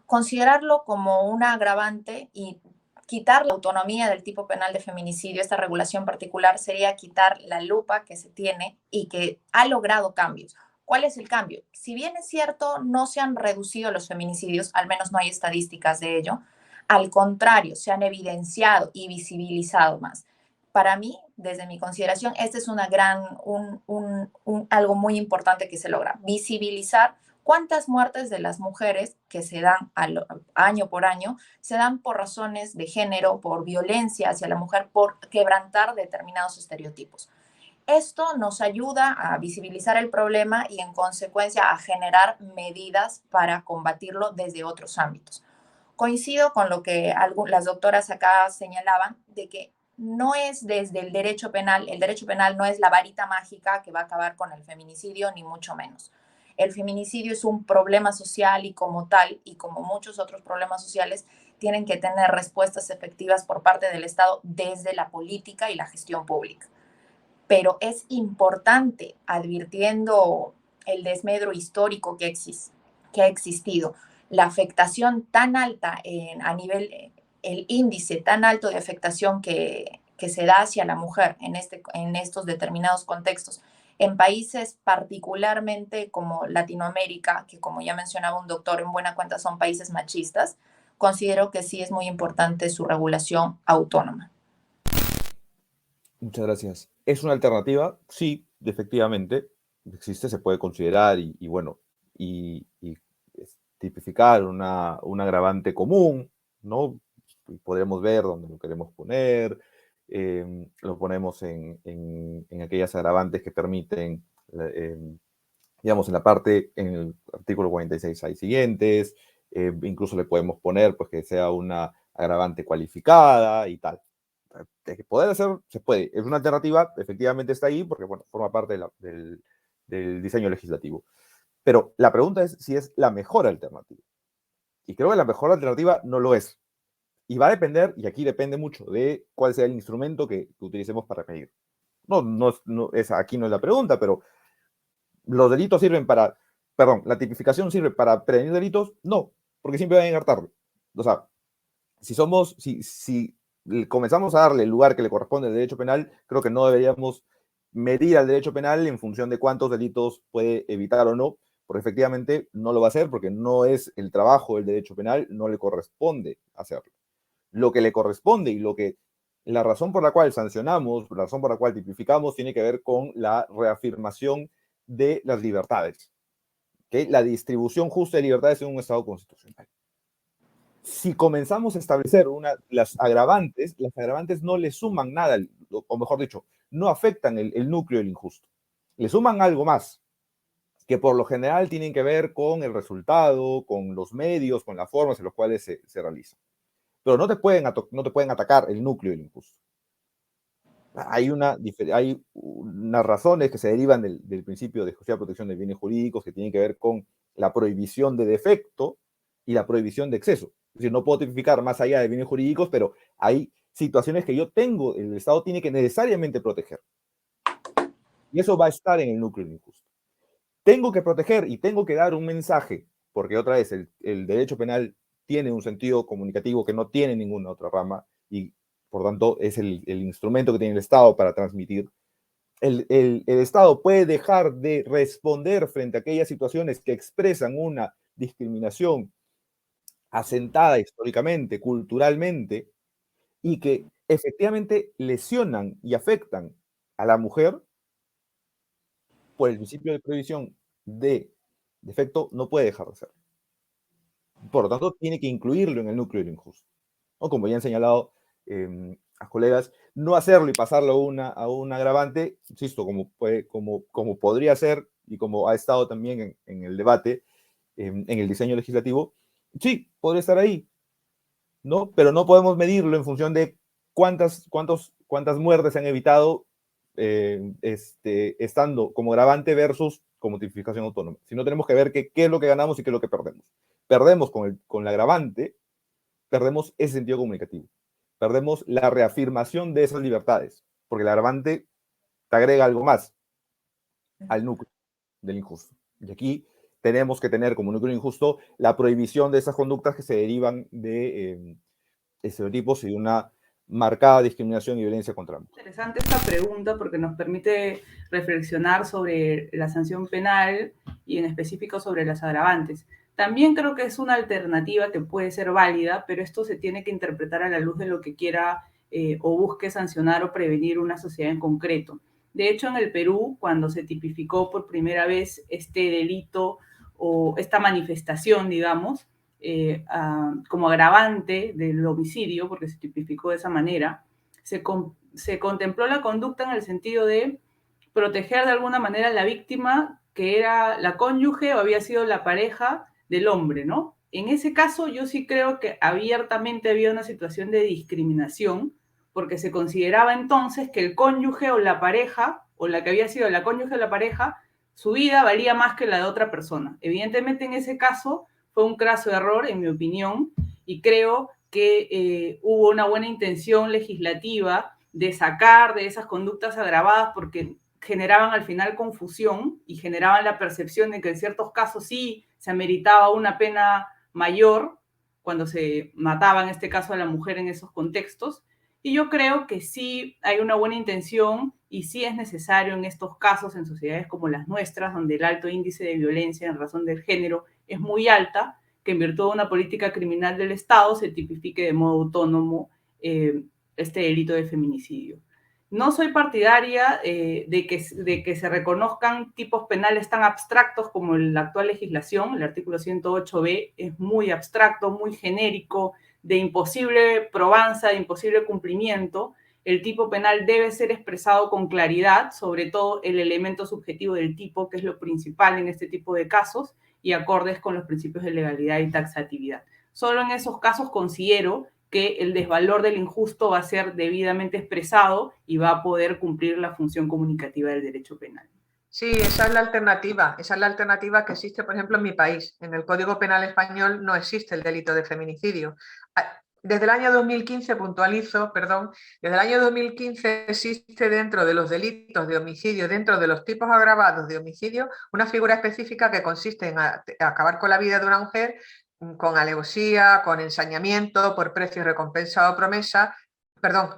Considerarlo como un agravante y quitar la autonomía del tipo penal de feminicidio, esta regulación particular, sería quitar la lupa que se tiene y que ha logrado cambios. ¿Cuál es el cambio? Si bien es cierto, no se han reducido los feminicidios, al menos no hay estadísticas de ello, al contrario, se han evidenciado y visibilizado más. Para mí, desde mi consideración, este es algo muy importante que se logra, visibilizar cuántas muertes de las mujeres que se dan año por año se dan por razones de género, por violencia hacia la mujer, por quebrantar determinados estereotipos. Esto nos ayuda a visibilizar el problema y en consecuencia a generar medidas para combatirlo desde otros ámbitos. Coincido con lo que las doctoras acá señalaban, de que no es desde el derecho penal no es la varita mágica que va a acabar con el feminicidio, ni mucho menos. El feminicidio es un problema social y como tal, y como muchos otros problemas sociales, tienen que tener respuestas efectivas por parte del Estado desde la política y la gestión pública. Pero es importante, advirtiendo el desmedro histórico que ha existido, la afectación tan alta a nivel, el índice tan alto de afectación que se da hacia la mujer en estos determinados contextos, en países particularmente como Latinoamérica, que como ya mencionaba un doctor, en buena cuenta son países machistas, considero que sí es muy importante su regulación autónoma. Muchas gracias. ¿Es una alternativa? Sí, efectivamente, existe, se puede considerar y bueno, y tipificar un agravante común, ¿no? Y podemos ver dónde lo queremos poner, lo ponemos en aquellas agravantes que permiten, digamos, en el artículo 46 hay siguientes, incluso le podemos poner pues, que sea una agravante cualificada y tal. Poder hacer, se puede. Es una alternativa, efectivamente está ahí, porque bueno, forma parte del diseño legislativo. Pero la pregunta es si es la mejor alternativa. Y creo que la mejor alternativa no lo es. Y va a depender, y aquí depende mucho, de cuál sea el instrumento que utilicemos para medir. Aquí no es la pregunta, pero ¿los delitos sirven para, perdón, la tipificación sirve para prevenir delitos? No, porque siempre van a llegar tarde. O sea, si comenzamos a darle el lugar que le corresponde al derecho penal, creo que no deberíamos medir al derecho penal en función de cuántos delitos puede evitar o no, porque efectivamente no lo va a hacer, porque no es el trabajo del derecho penal, no le corresponde hacerlo. Lo que le corresponde y la razón por la cual sancionamos, la razón por la cual tipificamos, tiene que ver con la reafirmación de las libertades, ¿okay? La distribución justa de libertades en un Estado constitucional. Si comenzamos a establecer las agravantes no le suman nada, o mejor dicho, no afectan el núcleo del injusto. Le suman algo más, que por lo general tienen que ver con el resultado, con los medios, con las formas en las cuales se realizan. Pero no te pueden atacar el núcleo del injusto. Hay unas razones que se derivan del principio de justicia y protección de bienes jurídicos que tienen que ver con la prohibición de defecto y la prohibición de exceso. Es decir, no puedo tipificar más allá de bienes jurídicos, pero hay situaciones que el Estado tiene que necesariamente proteger. Y eso va a estar en el núcleo del injusto. Tengo que proteger y tengo que dar un mensaje, porque otra vez el derecho penal tiene un sentido comunicativo que no tiene ninguna otra rama y por tanto es el instrumento que tiene el Estado para transmitir. El Estado puede dejar de responder frente a aquellas situaciones que expresan una discriminación asentada históricamente, culturalmente, y que efectivamente lesionan y afectan a la mujer por el principio de prohibición de defecto, no puede dejar de hacerlo. Por lo tanto, tiene que incluirlo en el núcleo del injusto. ¿No? Como ya han señalado a colegas, no hacerlo y pasarlo a un agravante, insisto, como podría ser y como ha estado también en el debate, en el diseño legislativo, sí, podría estar ahí, ¿no? Pero no podemos medirlo en función de cuántas muertes se han evitado estando como agravante versus como tipificación autónoma. Si no, tenemos que ver qué es lo que ganamos y qué es lo que perdemos. Perdemos con la agravante, perdemos ese sentido comunicativo. Perdemos la reafirmación de esas libertades, porque el agravante te agrega algo más al núcleo del injusto. Y aquí tenemos que tener como núcleo injusto la prohibición de esas conductas que se derivan de estereotipos y de una marcada discriminación y violencia contra la mujer. Interesante esta pregunta porque nos permite reflexionar sobre la sanción penal y en específico sobre las agravantes. También creo que es una alternativa que puede ser válida, pero esto se tiene que interpretar a la luz de lo que quiera o busque sancionar o prevenir una sociedad en concreto. De hecho, en el Perú, cuando se tipificó por primera vez este delito o esta manifestación, digamos, como agravante del homicidio, porque se tipificó de esa manera, se contempló la conducta en el sentido de proteger de alguna manera a la víctima, que era la cónyuge o había sido la pareja del hombre, ¿no? En ese caso yo sí creo que abiertamente había una situación de discriminación, porque se consideraba entonces que el cónyuge o la pareja, o la que había sido la cónyuge o la pareja, su vida valía más que la de otra persona. Evidentemente en ese caso fue un craso error, en mi opinión, y creo que hubo una buena intención legislativa de sacar de esas conductas agravadas porque generaban al final confusión y generaban la percepción de que en ciertos casos sí se ameritaba una pena mayor cuando se mataba, en este caso, a la mujer en esos contextos. Y yo creo que sí hay una buena intención y sí es necesario en estos casos, en sociedades como las nuestras, donde el alto índice de violencia en razón del género es muy alta, que en virtud de una política criminal del Estado se tipifique de modo autónomo este delito de feminicidio. No soy partidaria de que se reconozcan tipos penales tan abstractos como la actual legislación. El artículo 108b es muy abstracto, muy genérico, de imposible probanza, de imposible cumplimiento. El tipo penal debe ser expresado con claridad, sobre todo el elemento subjetivo del tipo, que es lo principal en este tipo de casos, y acordes con los principios de legalidad y taxatividad. Solo en esos casos considero que el desvalor del injusto va a ser debidamente expresado y va a poder cumplir la función comunicativa del derecho penal. Sí, esa es la alternativa que existe, por ejemplo, en mi país. En el Código Penal español no existe el delito de feminicidio. Desde el año 2015, desde el año 2015 existe dentro de los delitos de homicidio, dentro de los tipos agravados de homicidio, una figura específica que consiste en acabar con la vida de una mujer con alevosía, con ensañamiento, por precio, recompensa o promesa.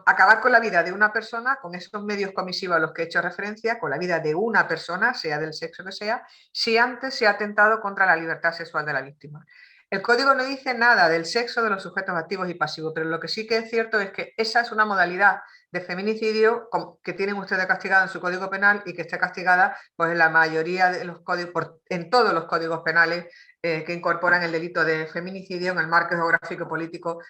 Acabar con la vida de una persona con esos medios comisivos a los que he hecho referencia, con la vida de una persona, sea del sexo que sea, si antes se ha atentado contra la libertad sexual de la víctima. El código no dice nada del sexo de los sujetos activos y pasivos, pero lo que sí que es cierto es que esa es una modalidad de feminicidio que tienen ustedes castigada en su código penal y que está castigada pues, en la mayoría de los códigos, en todos los códigos penales que incorporan el delito de feminicidio en el marco geográfico y político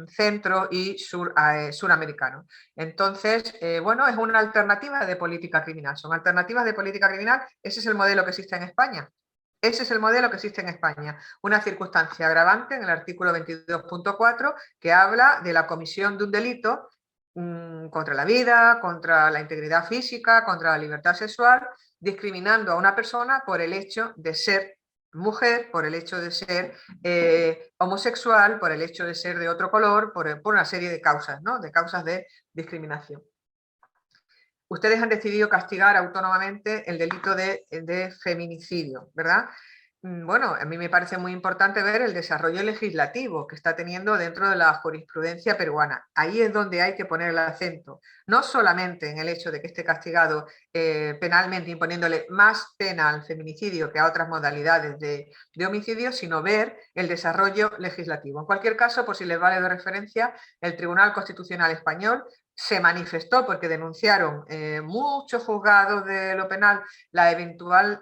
centro y suramericano. Entonces, bueno, es una alternativa de política criminal. Son alternativas de política criminal. Ese es el modelo que existe en España. Ese es el modelo que existe en España. Una circunstancia agravante en el artículo 22.4 que habla de la comisión de un delito contra la vida, contra la integridad física, contra la libertad sexual, discriminando a una persona por el hecho de ser mujer, por el hecho de ser homosexual, por el hecho de ser de otro color, por una serie de causas, ¿no? De causas de discriminación. Ustedes han decidido castigar autónomamente el delito de feminicidio, ¿verdad? Bueno, a mí me parece muy importante ver el desarrollo legislativo que está teniendo dentro de la jurisprudencia peruana. Ahí es donde hay que poner el acento, no solamente en el hecho de que esté castigado penalmente, imponiéndole más pena al feminicidio que a otras modalidades de homicidio, sino ver el desarrollo legislativo. En cualquier caso, por si les vale de referencia, el Tribunal Constitucional Español se manifestó porque denunciaron muchos juzgados de lo penal la eventual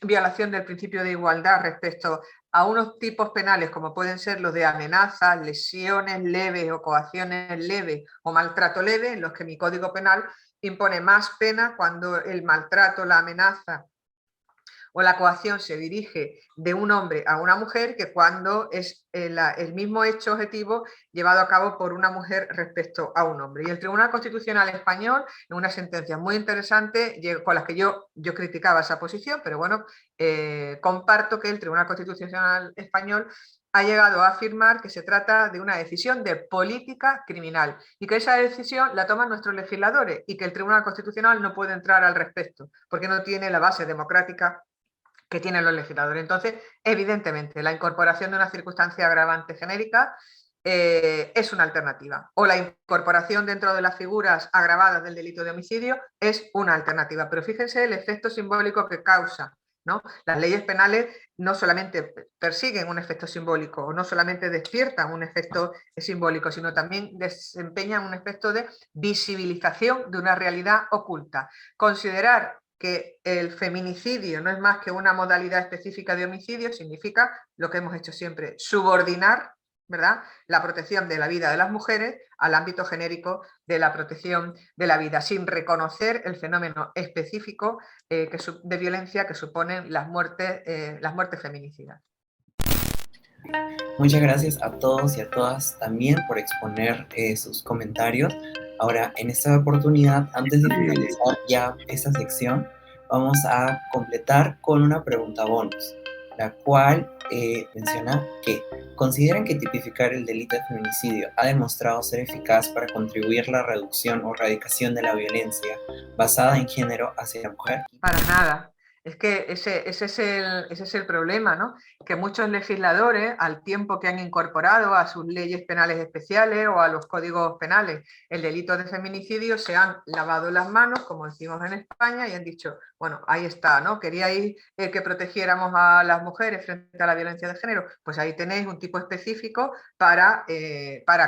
violación del principio de igualdad respecto a unos tipos penales como pueden ser los de amenazas, lesiones leves o coacciones leves o maltrato leve, en los que mi Código Penal impone más pena cuando el maltrato, la amenaza o la coacción se dirige de un hombre a una mujer que cuando es el mismo hecho objetivo llevado a cabo por una mujer respecto a un hombre. Y el Tribunal Constitucional Español, en una sentencia muy interesante, con las que yo criticaba esa posición, pero bueno, comparto que el Tribunal Constitucional Español ha llegado a afirmar que se trata de una decisión de política criminal y que esa decisión la toman nuestros legisladores y que el Tribunal Constitucional no puede entrar al respecto porque no tiene la base democrática que tienen los legisladores. Entonces, evidentemente, la incorporación de una circunstancia agravante genérica es una alternativa. O la incorporación dentro de las figuras agravadas del delito de homicidio es una alternativa. Pero fíjense el efecto simbólico que causa, ¿no? Las leyes penales no solamente persiguen un efecto simbólico o no solamente despiertan un efecto simbólico, sino también desempeñan un efecto de visibilización de una realidad oculta. Considerar que el feminicidio no es más que una modalidad específica de homicidio significa lo que hemos hecho siempre, subordinar, ¿verdad?, la protección de la vida de las mujeres al ámbito genérico de la protección de la vida, sin reconocer el fenómeno específico de violencia que suponen las muertes feminicidas. Muchas gracias a todos y a todas también por exponer sus comentarios. Ahora, en esta oportunidad, antes de finalizar ya esta sección, vamos a completar con una pregunta bonus, la cual menciona que ¿consideran que tipificar el delito de feminicidio ha demostrado ser eficaz para contribuir a la reducción o erradicación de la violencia basada en género hacia la mujer? Para nada. Es que ese es el problema, ¿no? Que muchos legisladores, al tiempo que han incorporado a sus leyes penales especiales o a los códigos penales el delito de feminicidio, se han lavado las manos, como decimos en España, y han dicho, bueno, ahí está, ¿no? ¿Queríais que protegiéramos a las mujeres frente a la violencia de género? Pues ahí tenéis un tipo específico para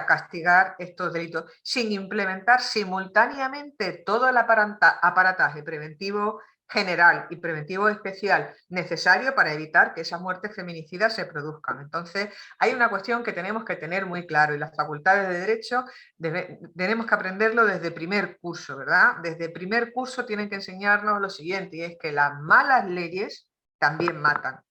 castigar estos delitos, sin implementar simultáneamente todo el aparataje preventivo general y preventivo especial necesario para evitar que esas muertes feminicidas se produzcan. Entonces, hay una cuestión que tenemos que tener muy claro y las facultades de Derecho tenemos que aprenderlo desde primer curso, ¿verdad? Desde primer curso tienen que enseñarnos lo siguiente, y es que las malas leyes también matan.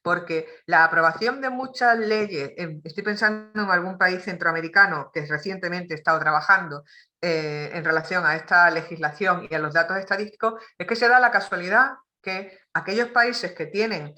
Porque la aprobación de muchas leyes, estoy pensando en algún país centroamericano que recientemente he estado trabajando en relación a esta legislación y a los datos estadísticos, es que se da la casualidad que aquellos países que tienen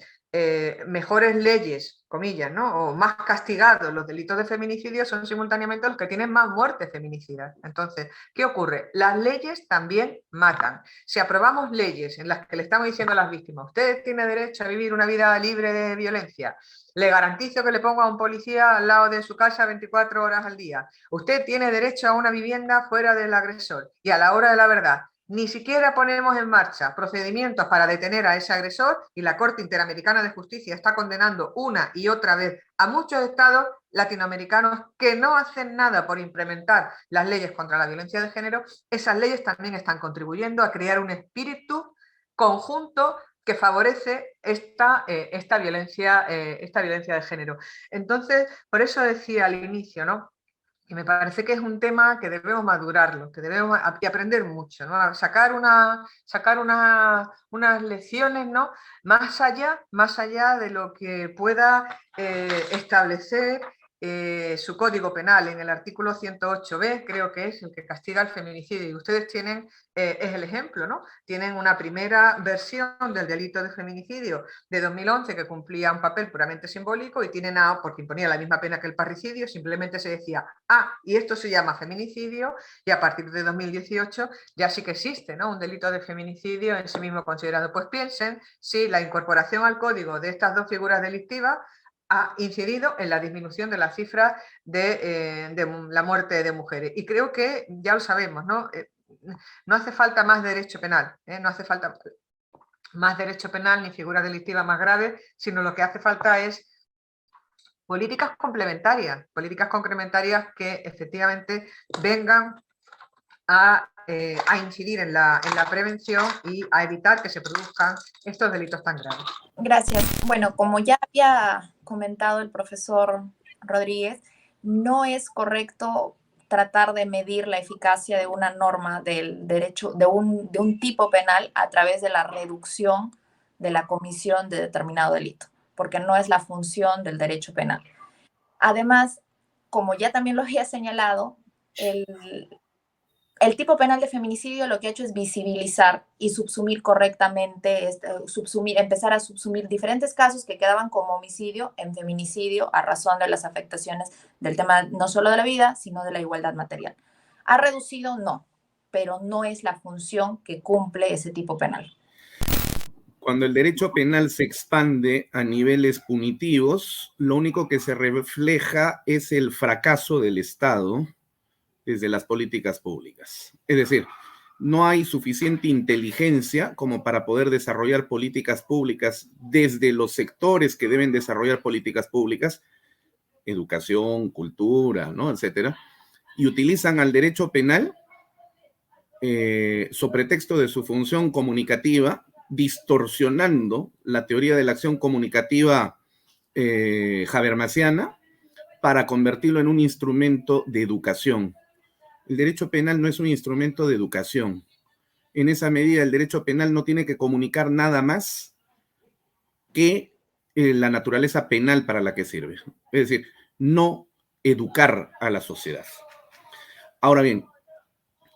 mejores leyes, comillas, ¿no? O más castigados los delitos de feminicidio son simultáneamente los que tienen más muertes feminicidas. Entonces, ¿qué ocurre? Las leyes también matan. Si aprobamos leyes en las que le estamos diciendo a las víctimas, usted tiene derecho a vivir una vida libre de violencia, le garantizo que le pongo a un policía al lado de su casa 24 horas al día, usted tiene derecho a una vivienda fuera del agresor, y a la hora de la verdad ni siquiera ponemos en marcha procedimientos para detener a ese agresor, y la Corte Interamericana de Justicia está condenando una y otra vez a muchos estados latinoamericanos que no hacen nada por implementar las leyes contra la violencia de género. Esas leyes también están contribuyendo a crear un espíritu conjunto que favorece esta violencia de género. Entonces, por eso decía al inicio, ¿no?, y me parece que es un tema que debemos madurarlo, que debemos aprender mucho, ¿no? Sacar unas lecciones, ¿no?, más allá de lo que pueda establecer su código penal en el artículo 108b, creo que es el que castiga el feminicidio, y ustedes tienen, es el ejemplo, ¿no? Tienen una primera versión del delito de feminicidio de 2011 que cumplía un papel puramente simbólico, y tienen porque imponía la misma pena que el parricidio, simplemente se decía, y esto se llama feminicidio, y a partir de 2018 ya sí que existe, ¿no?, un delito de feminicidio en sí mismo considerado. Pues piensen si la incorporación al código de estas dos figuras delictivas ha incidido en la disminución de las cifras de la muerte de mujeres. Y creo que ya lo sabemos, ¿no? No hace falta más derecho penal, no hace falta más derecho penal ni figuras delictivas más graves, sino lo que hace falta es políticas complementarias que efectivamente vengan a incidir en la prevención y a evitar que se produzcan estos delitos tan graves. Gracias. Bueno, como ya había comentado el profesor Rodríguez, no es correcto tratar de medir la eficacia de una norma del derecho, de un tipo penal a través de la reducción de la comisión de determinado delito, porque no es la función del derecho penal. Además, como ya también lo había señalado, el tipo penal de feminicidio lo que ha hecho es visibilizar y subsumir correctamente, empezar a subsumir diferentes casos que quedaban como homicidio en feminicidio a razón de las afectaciones del tema no solo de la vida, sino de la igualdad material. ¿Ha reducido? No, pero no es la función que cumple ese tipo penal. Cuando el derecho penal se expande a niveles punitivos, lo único que se refleja es el fracaso del Estado desde las políticas públicas. Es decir, no hay suficiente inteligencia como para poder desarrollar políticas públicas desde los sectores que deben desarrollar políticas públicas, educación, cultura, ¿no?, etcétera, y utilizan al derecho penal sobre pretexto de su función comunicativa, distorsionando la teoría de la acción comunicativa habermasiana para convertirlo en un instrumento de educación. El derecho penal no es un instrumento de educación. En esa medida, el derecho penal no tiene que comunicar nada más que la naturaleza penal para la que sirve. Es decir, no educar a la sociedad. Ahora bien,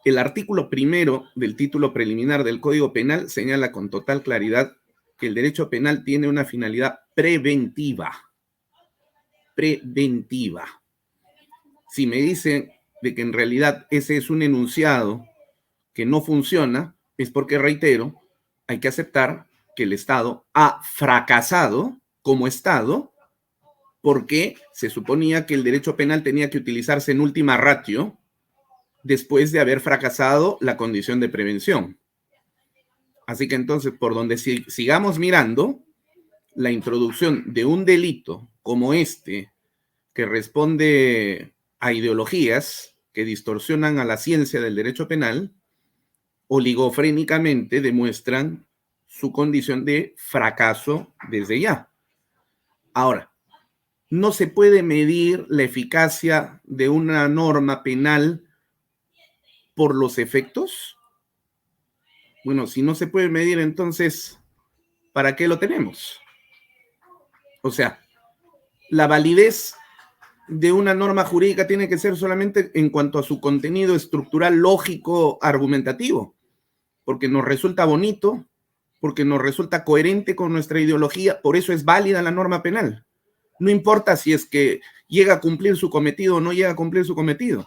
el artículo 1 del título preliminar del Código Penal señala con total claridad que el derecho penal tiene una finalidad preventiva. Preventiva. Si me dicen de que en realidad ese es un enunciado que no funciona, es porque, reitero, hay que aceptar que el Estado ha fracasado como Estado, porque se suponía que el derecho penal tenía que utilizarse en última ratio después de haber fracasado la condición de prevención. Así que entonces, por donde sigamos mirando, la introducción de un delito como este, que responde a ideologías que distorsionan a la ciencia del derecho penal, oligofrénicamente demuestran su condición de fracaso desde ya. Ahora, ¿no se puede medir la eficacia de una norma penal por los efectos? Bueno, si no se puede medir, entonces, ¿para qué lo tenemos? O sea, la validez de una norma jurídica tiene que ser solamente en cuanto a su contenido estructural, lógico, argumentativo, porque nos resulta bonito, porque nos resulta coherente con nuestra ideología, por eso es válida la norma penal. No importa si es que llega a cumplir su cometido o no llega a cumplir su cometido.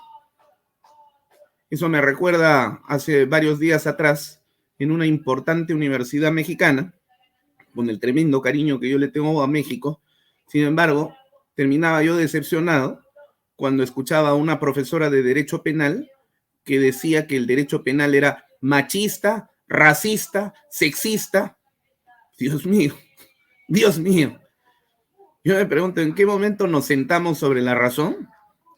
Eso me recuerda hace varios días atrás, en una importante universidad mexicana, con el tremendo cariño que yo le tengo a México. Sin embargo, terminaba yo decepcionado cuando escuchaba a una profesora de Derecho Penal que decía que el derecho penal era machista, racista, sexista. Dios mío, Dios mío. Yo me pregunto, ¿en qué momento nos sentamos sobre la razón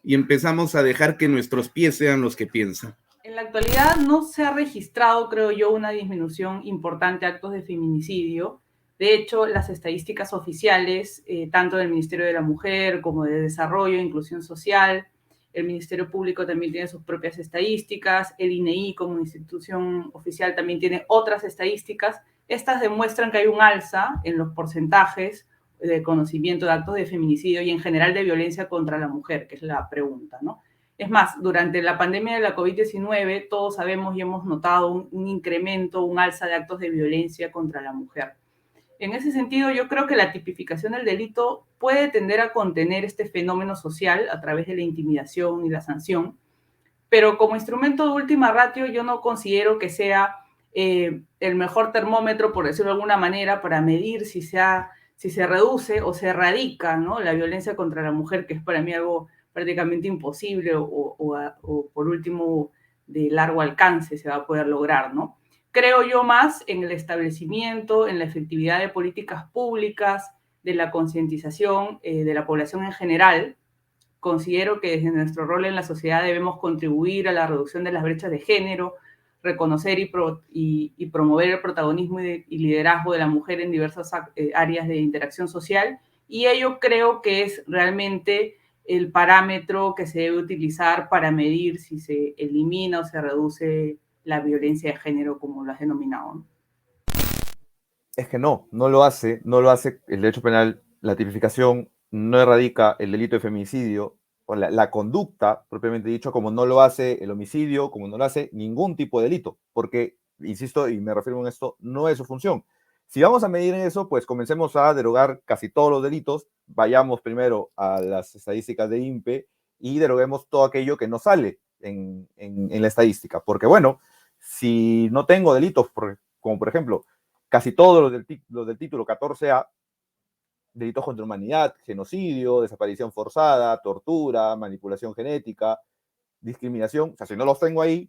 y empezamos a dejar que nuestros pies sean los que piensan? En la actualidad no se ha registrado, creo yo, una disminución importante de actos de feminicidio. De hecho, las estadísticas oficiales, tanto del Ministerio de la Mujer como de Desarrollo e Inclusión Social, el Ministerio Público también tiene sus propias estadísticas, el INEI como institución oficial también tiene otras estadísticas. Estas demuestran que hay un alza en los porcentajes de conocimiento de actos de feminicidio y en general de violencia contra la mujer, que es la pregunta, ¿no? Es más, durante la pandemia de la COVID-19, todos sabemos y hemos notado un incremento, un alza de actos de violencia contra la mujer. En ese sentido, yo creo que la tipificación del delito puede tender a contener este fenómeno social a través de la intimidación y la sanción, pero como instrumento de última ratio yo no considero que sea el mejor termómetro, por decirlo de alguna manera, para medir si se reduce o se erradica, ¿no?, la violencia contra la mujer, que es para mí algo prácticamente imposible o por último de largo alcance se va a poder lograr, ¿no? Creo yo más en el establecimiento, en la efectividad de políticas públicas, de la concientización de la población en general. Considero que desde nuestro rol en la sociedad debemos contribuir a la reducción de las brechas de género, reconocer y promover el protagonismo y liderazgo de la mujer en diversas áreas de interacción social, y ello creo que es realmente el parámetro que se debe utilizar para medir si se elimina o se reduce la violencia de género, como lo has denominado, ¿no? Es que no lo hace el derecho penal, la tipificación no erradica el delito de feminicidio, o la conducta, propiamente dicho, como no lo hace el homicidio, como no lo hace ningún tipo de delito, porque, insisto, y me refiero en esto, no es su función. Si vamos a medir en eso, pues comencemos a derogar casi todos los delitos, vayamos primero a las estadísticas de INPE y deroguemos todo aquello que no sale en la estadística, porque bueno, si no tengo delitos, como por ejemplo, casi todos los del título 14A, delitos contra la humanidad, genocidio, desaparición forzada, tortura, manipulación genética, discriminación, o sea, si no los tengo ahí,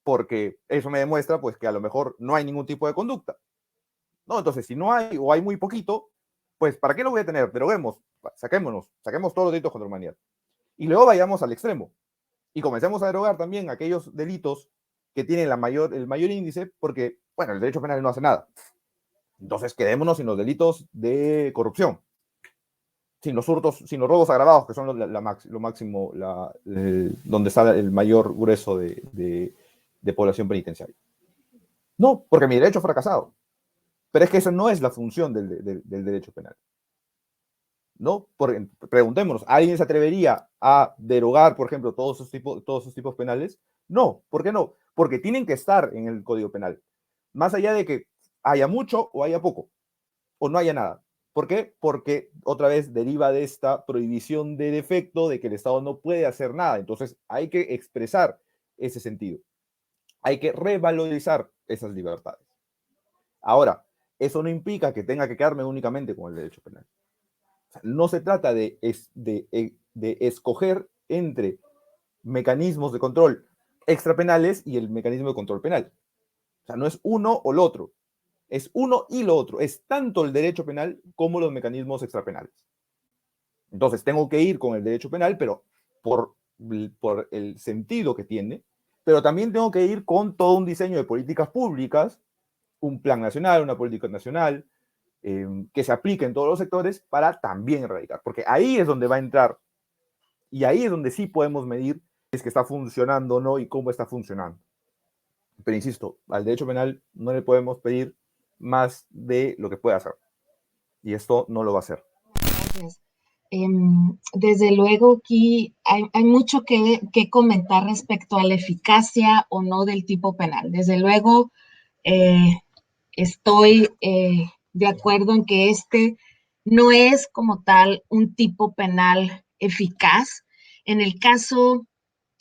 porque eso me demuestra pues que a lo mejor no hay ningún tipo de conducta, ¿no? Entonces, si no hay o hay muy poquito, pues ¿para qué lo voy a tener? Deroguemos, saquemos todos los delitos contra la humanidad. Y luego vayamos al extremo y comencemos a derogar también aquellos delitos que tienen el mayor índice, porque, bueno, el derecho penal no hace nada. Entonces, quedémonos sin los delitos de corrupción, sin los hurtos, sin los robos agravados, que son lo máximo, donde está el mayor grueso de población penitenciaria. No, porque mi derecho ha fracasado. Pero es que esa no es la función del derecho penal. ¿No? Preguntémonos, ¿alguien se atrevería a derogar, por ejemplo, todos esos tipos penales? No, ¿por qué no? Porque tienen que estar en el Código Penal. Más allá de que haya mucho o haya poco, o no haya nada. ¿Por qué? Porque otra vez deriva de esta prohibición de defecto de que el Estado no puede hacer nada. Entonces hay que expresar ese sentido. Hay que revalorizar esas libertades. Ahora, eso no implica que tenga que quedarme únicamente con el derecho penal. O sea, no se trata de escoger entre mecanismos de control extrapenales y el mecanismo de control penal. O sea, no es uno o lo otro. Es uno y lo otro. Es tanto el derecho penal como los mecanismos extrapenales. Entonces, tengo que ir con el derecho penal, pero por el sentido que tiene, pero también tengo que ir con todo un diseño de políticas públicas, un plan nacional, una política nacional, que se aplique en todos los sectores para también erradicar. Porque ahí es donde va a entrar, y ahí es donde sí podemos medir si es que está funcionando o no y cómo está funcionando. Pero insisto, al derecho penal no le podemos pedir más de lo que puede hacer. Y esto no lo va a hacer. Gracias. Desde luego aquí hay mucho que comentar respecto a la eficacia o no del tipo penal. Desde luego estoy de acuerdo en que este no es como tal un tipo penal eficaz. En el caso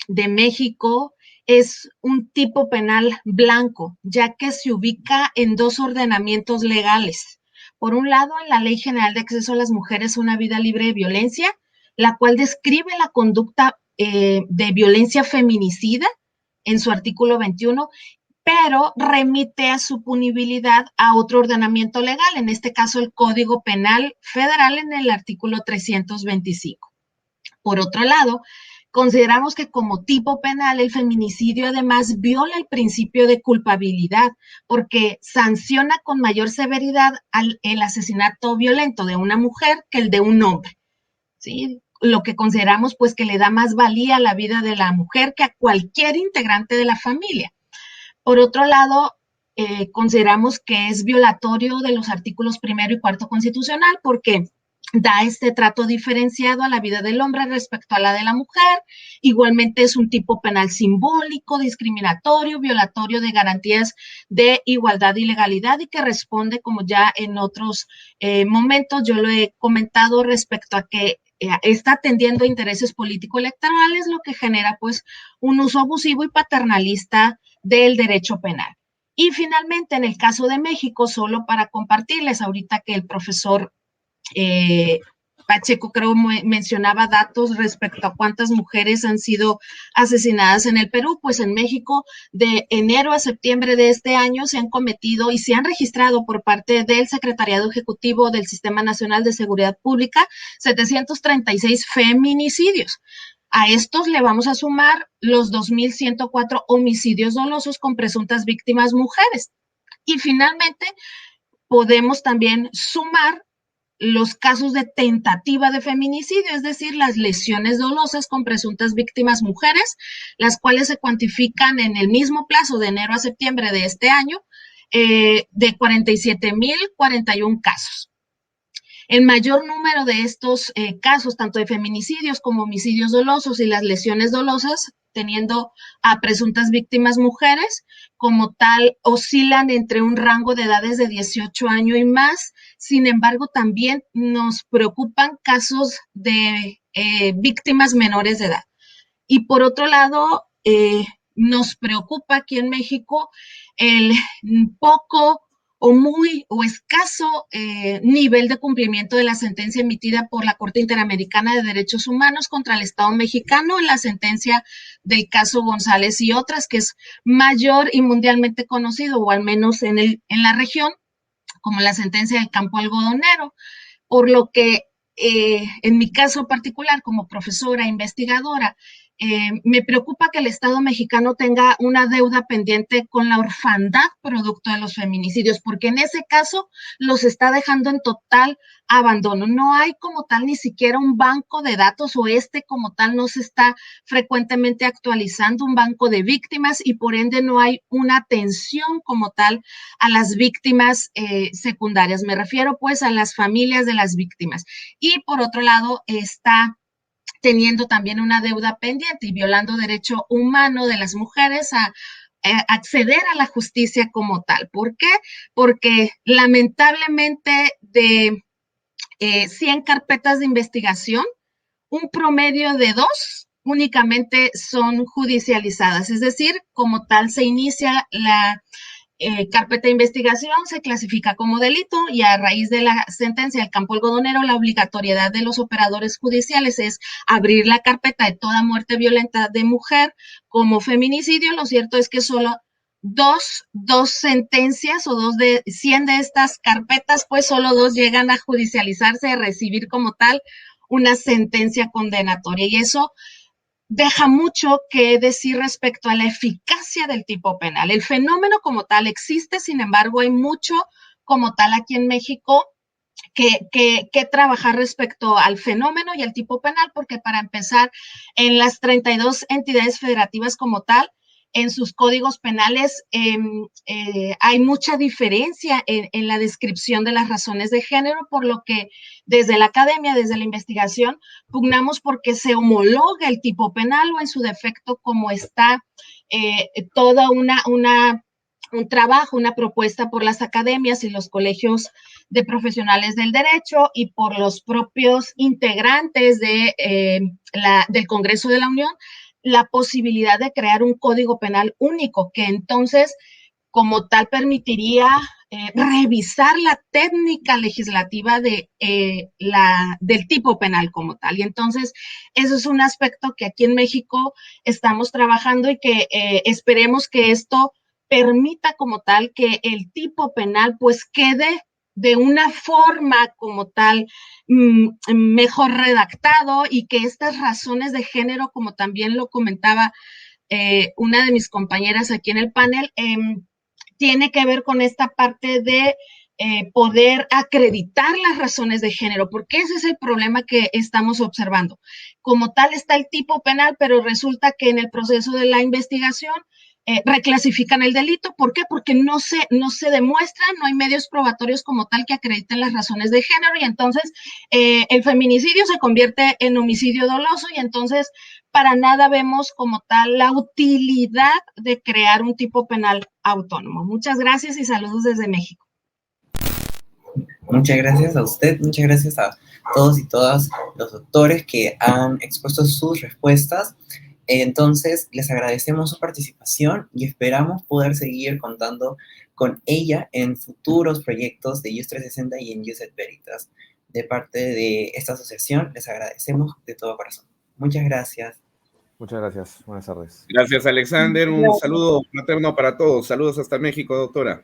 de México es un tipo penal blanco, ya que se ubica en dos ordenamientos legales. Por un lado, en la Ley General de Acceso a las Mujeres a una Vida Libre de Violencia, la cual describe la conducta de violencia feminicida en su artículo 21, pero remite a su punibilidad a otro ordenamiento legal, en este caso el Código Penal Federal en el artículo 325. Por otro lado, consideramos que como tipo penal el feminicidio además viola el principio de culpabilidad porque sanciona con mayor severidad el asesinato violento de una mujer que el de un hombre, ¿sí? Lo que consideramos pues que le da más valía a la vida de la mujer que a cualquier integrante de la familia. Por otro lado, consideramos que es violatorio de los artículos 1 y 4 constitucional porque da este trato diferenciado a la vida del hombre respecto a la de la mujer. Igualmente es un tipo penal simbólico, discriminatorio, violatorio de garantías de igualdad y legalidad y que responde, como ya en otros momentos yo lo he comentado, respecto a que está atendiendo a intereses político-electorales, lo que genera pues un uso abusivo y paternalista del derecho penal. Y finalmente, en el caso de México, solo para compartirles ahorita que el profesor Pacheco creo mencionaba datos respecto a cuántas mujeres han sido asesinadas en el Perú, pues en México de enero a septiembre de este año se han cometido y se han registrado por parte del Secretariado Ejecutivo del Sistema Nacional de Seguridad Pública 736 feminicidios. A estos le vamos a sumar los 2.104 homicidios dolosos con presuntas víctimas mujeres. Y finalmente podemos también sumar los casos de tentativa de feminicidio, es decir, las lesiones dolosas con presuntas víctimas mujeres, las cuales se cuantifican en el mismo plazo de enero a septiembre de este año, de 47.041 casos. El mayor número de estos casos, tanto de feminicidios como homicidios dolosos y las lesiones dolosas, teniendo a presuntas víctimas mujeres, como tal, oscilan entre un rango de edades de 18 años y más. Sin embargo, también nos preocupan casos de víctimas menores de edad. Y por otro lado, nos preocupa aquí en México el poco o muy o escaso nivel de cumplimiento de la sentencia emitida por la Corte Interamericana de Derechos Humanos contra el Estado mexicano en la sentencia del caso González y otras, que es mayor y mundialmente conocido, o al menos en la región, como la sentencia del campo algodonero, por lo que en mi caso particular, como profesora investigadora, me preocupa que el Estado mexicano tenga una deuda pendiente con la orfandad producto de los feminicidios, porque en ese caso los está dejando en total abandono. No hay como tal ni siquiera un banco de datos, o como tal no se está frecuentemente actualizando un banco de víctimas, y por ende no hay una atención como tal a las víctimas secundarias. Me refiero pues a las familias de las víctimas. Y por otro lado está teniendo también una deuda pendiente y violando derecho humano de las mujeres a acceder a la justicia como tal. ¿Por qué? Porque lamentablemente de 100 carpetas de investigación, un promedio de 2 únicamente son judicializadas, es decir, como tal se inicia la carpeta de investigación, se clasifica como delito, y a raíz de la sentencia del campo algodonero, la obligatoriedad de los operadores judiciales es abrir la carpeta de toda muerte violenta de mujer como feminicidio. Lo cierto es que solo dos sentencias o 2 de 100 de estas carpetas, pues solo 2 llegan a judicializarse, a recibir como tal una sentencia condenatoria, y eso deja mucho que decir respecto a la eficacia del tipo penal. El fenómeno como tal existe, sin embargo, hay mucho como tal aquí en México que trabajar respecto al fenómeno y al tipo penal, porque para empezar, en las 32 entidades federativas como tal, en sus códigos penales hay mucha diferencia en la descripción de las razones de género, por lo que desde la academia, desde la investigación, pugnamos porque se homologue el tipo penal o en su defecto como está toda un trabajo, una propuesta por las academias y los colegios de profesionales del derecho y por los propios integrantes del Congreso de la Unión, la posibilidad de crear un código penal único que entonces como tal permitiría revisar la técnica legislativa del tipo penal como tal. Y entonces eso es un aspecto que aquí en México estamos trabajando y que esperemos que esto permita como tal que el tipo penal pues quede de una forma como tal mejor redactado y que estas razones de género, como también lo comentaba una de mis compañeras aquí en el panel, tiene que ver con esta parte de poder acreditar las razones de género, porque ese es el problema que estamos observando. Como tal está el tipo penal, pero resulta que en el proceso de la investigación reclasifican el delito. ¿Por qué? Porque no se demuestra, no hay medios probatorios como tal que acrediten las razones de género y entonces el feminicidio se convierte en homicidio doloso y entonces para nada vemos como tal la utilidad de crear un tipo penal autónomo. Muchas gracias y saludos desde México. Muchas gracias a usted, muchas gracias a todos y todas los doctores que han expuesto sus respuestas. Entonces, les agradecemos su participación y esperamos poder seguir contando con ella en futuros proyectos de IUS 360 y en USED Veritas. De parte de esta asociación, les agradecemos de todo corazón. Muchas gracias. Muchas gracias. Buenas tardes. Gracias, Alexander. Un saludo materno para todos. Saludos hasta México, doctora.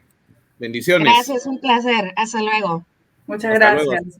Bendiciones. Gracias, un placer. Hasta luego. Muchas gracias. Luego.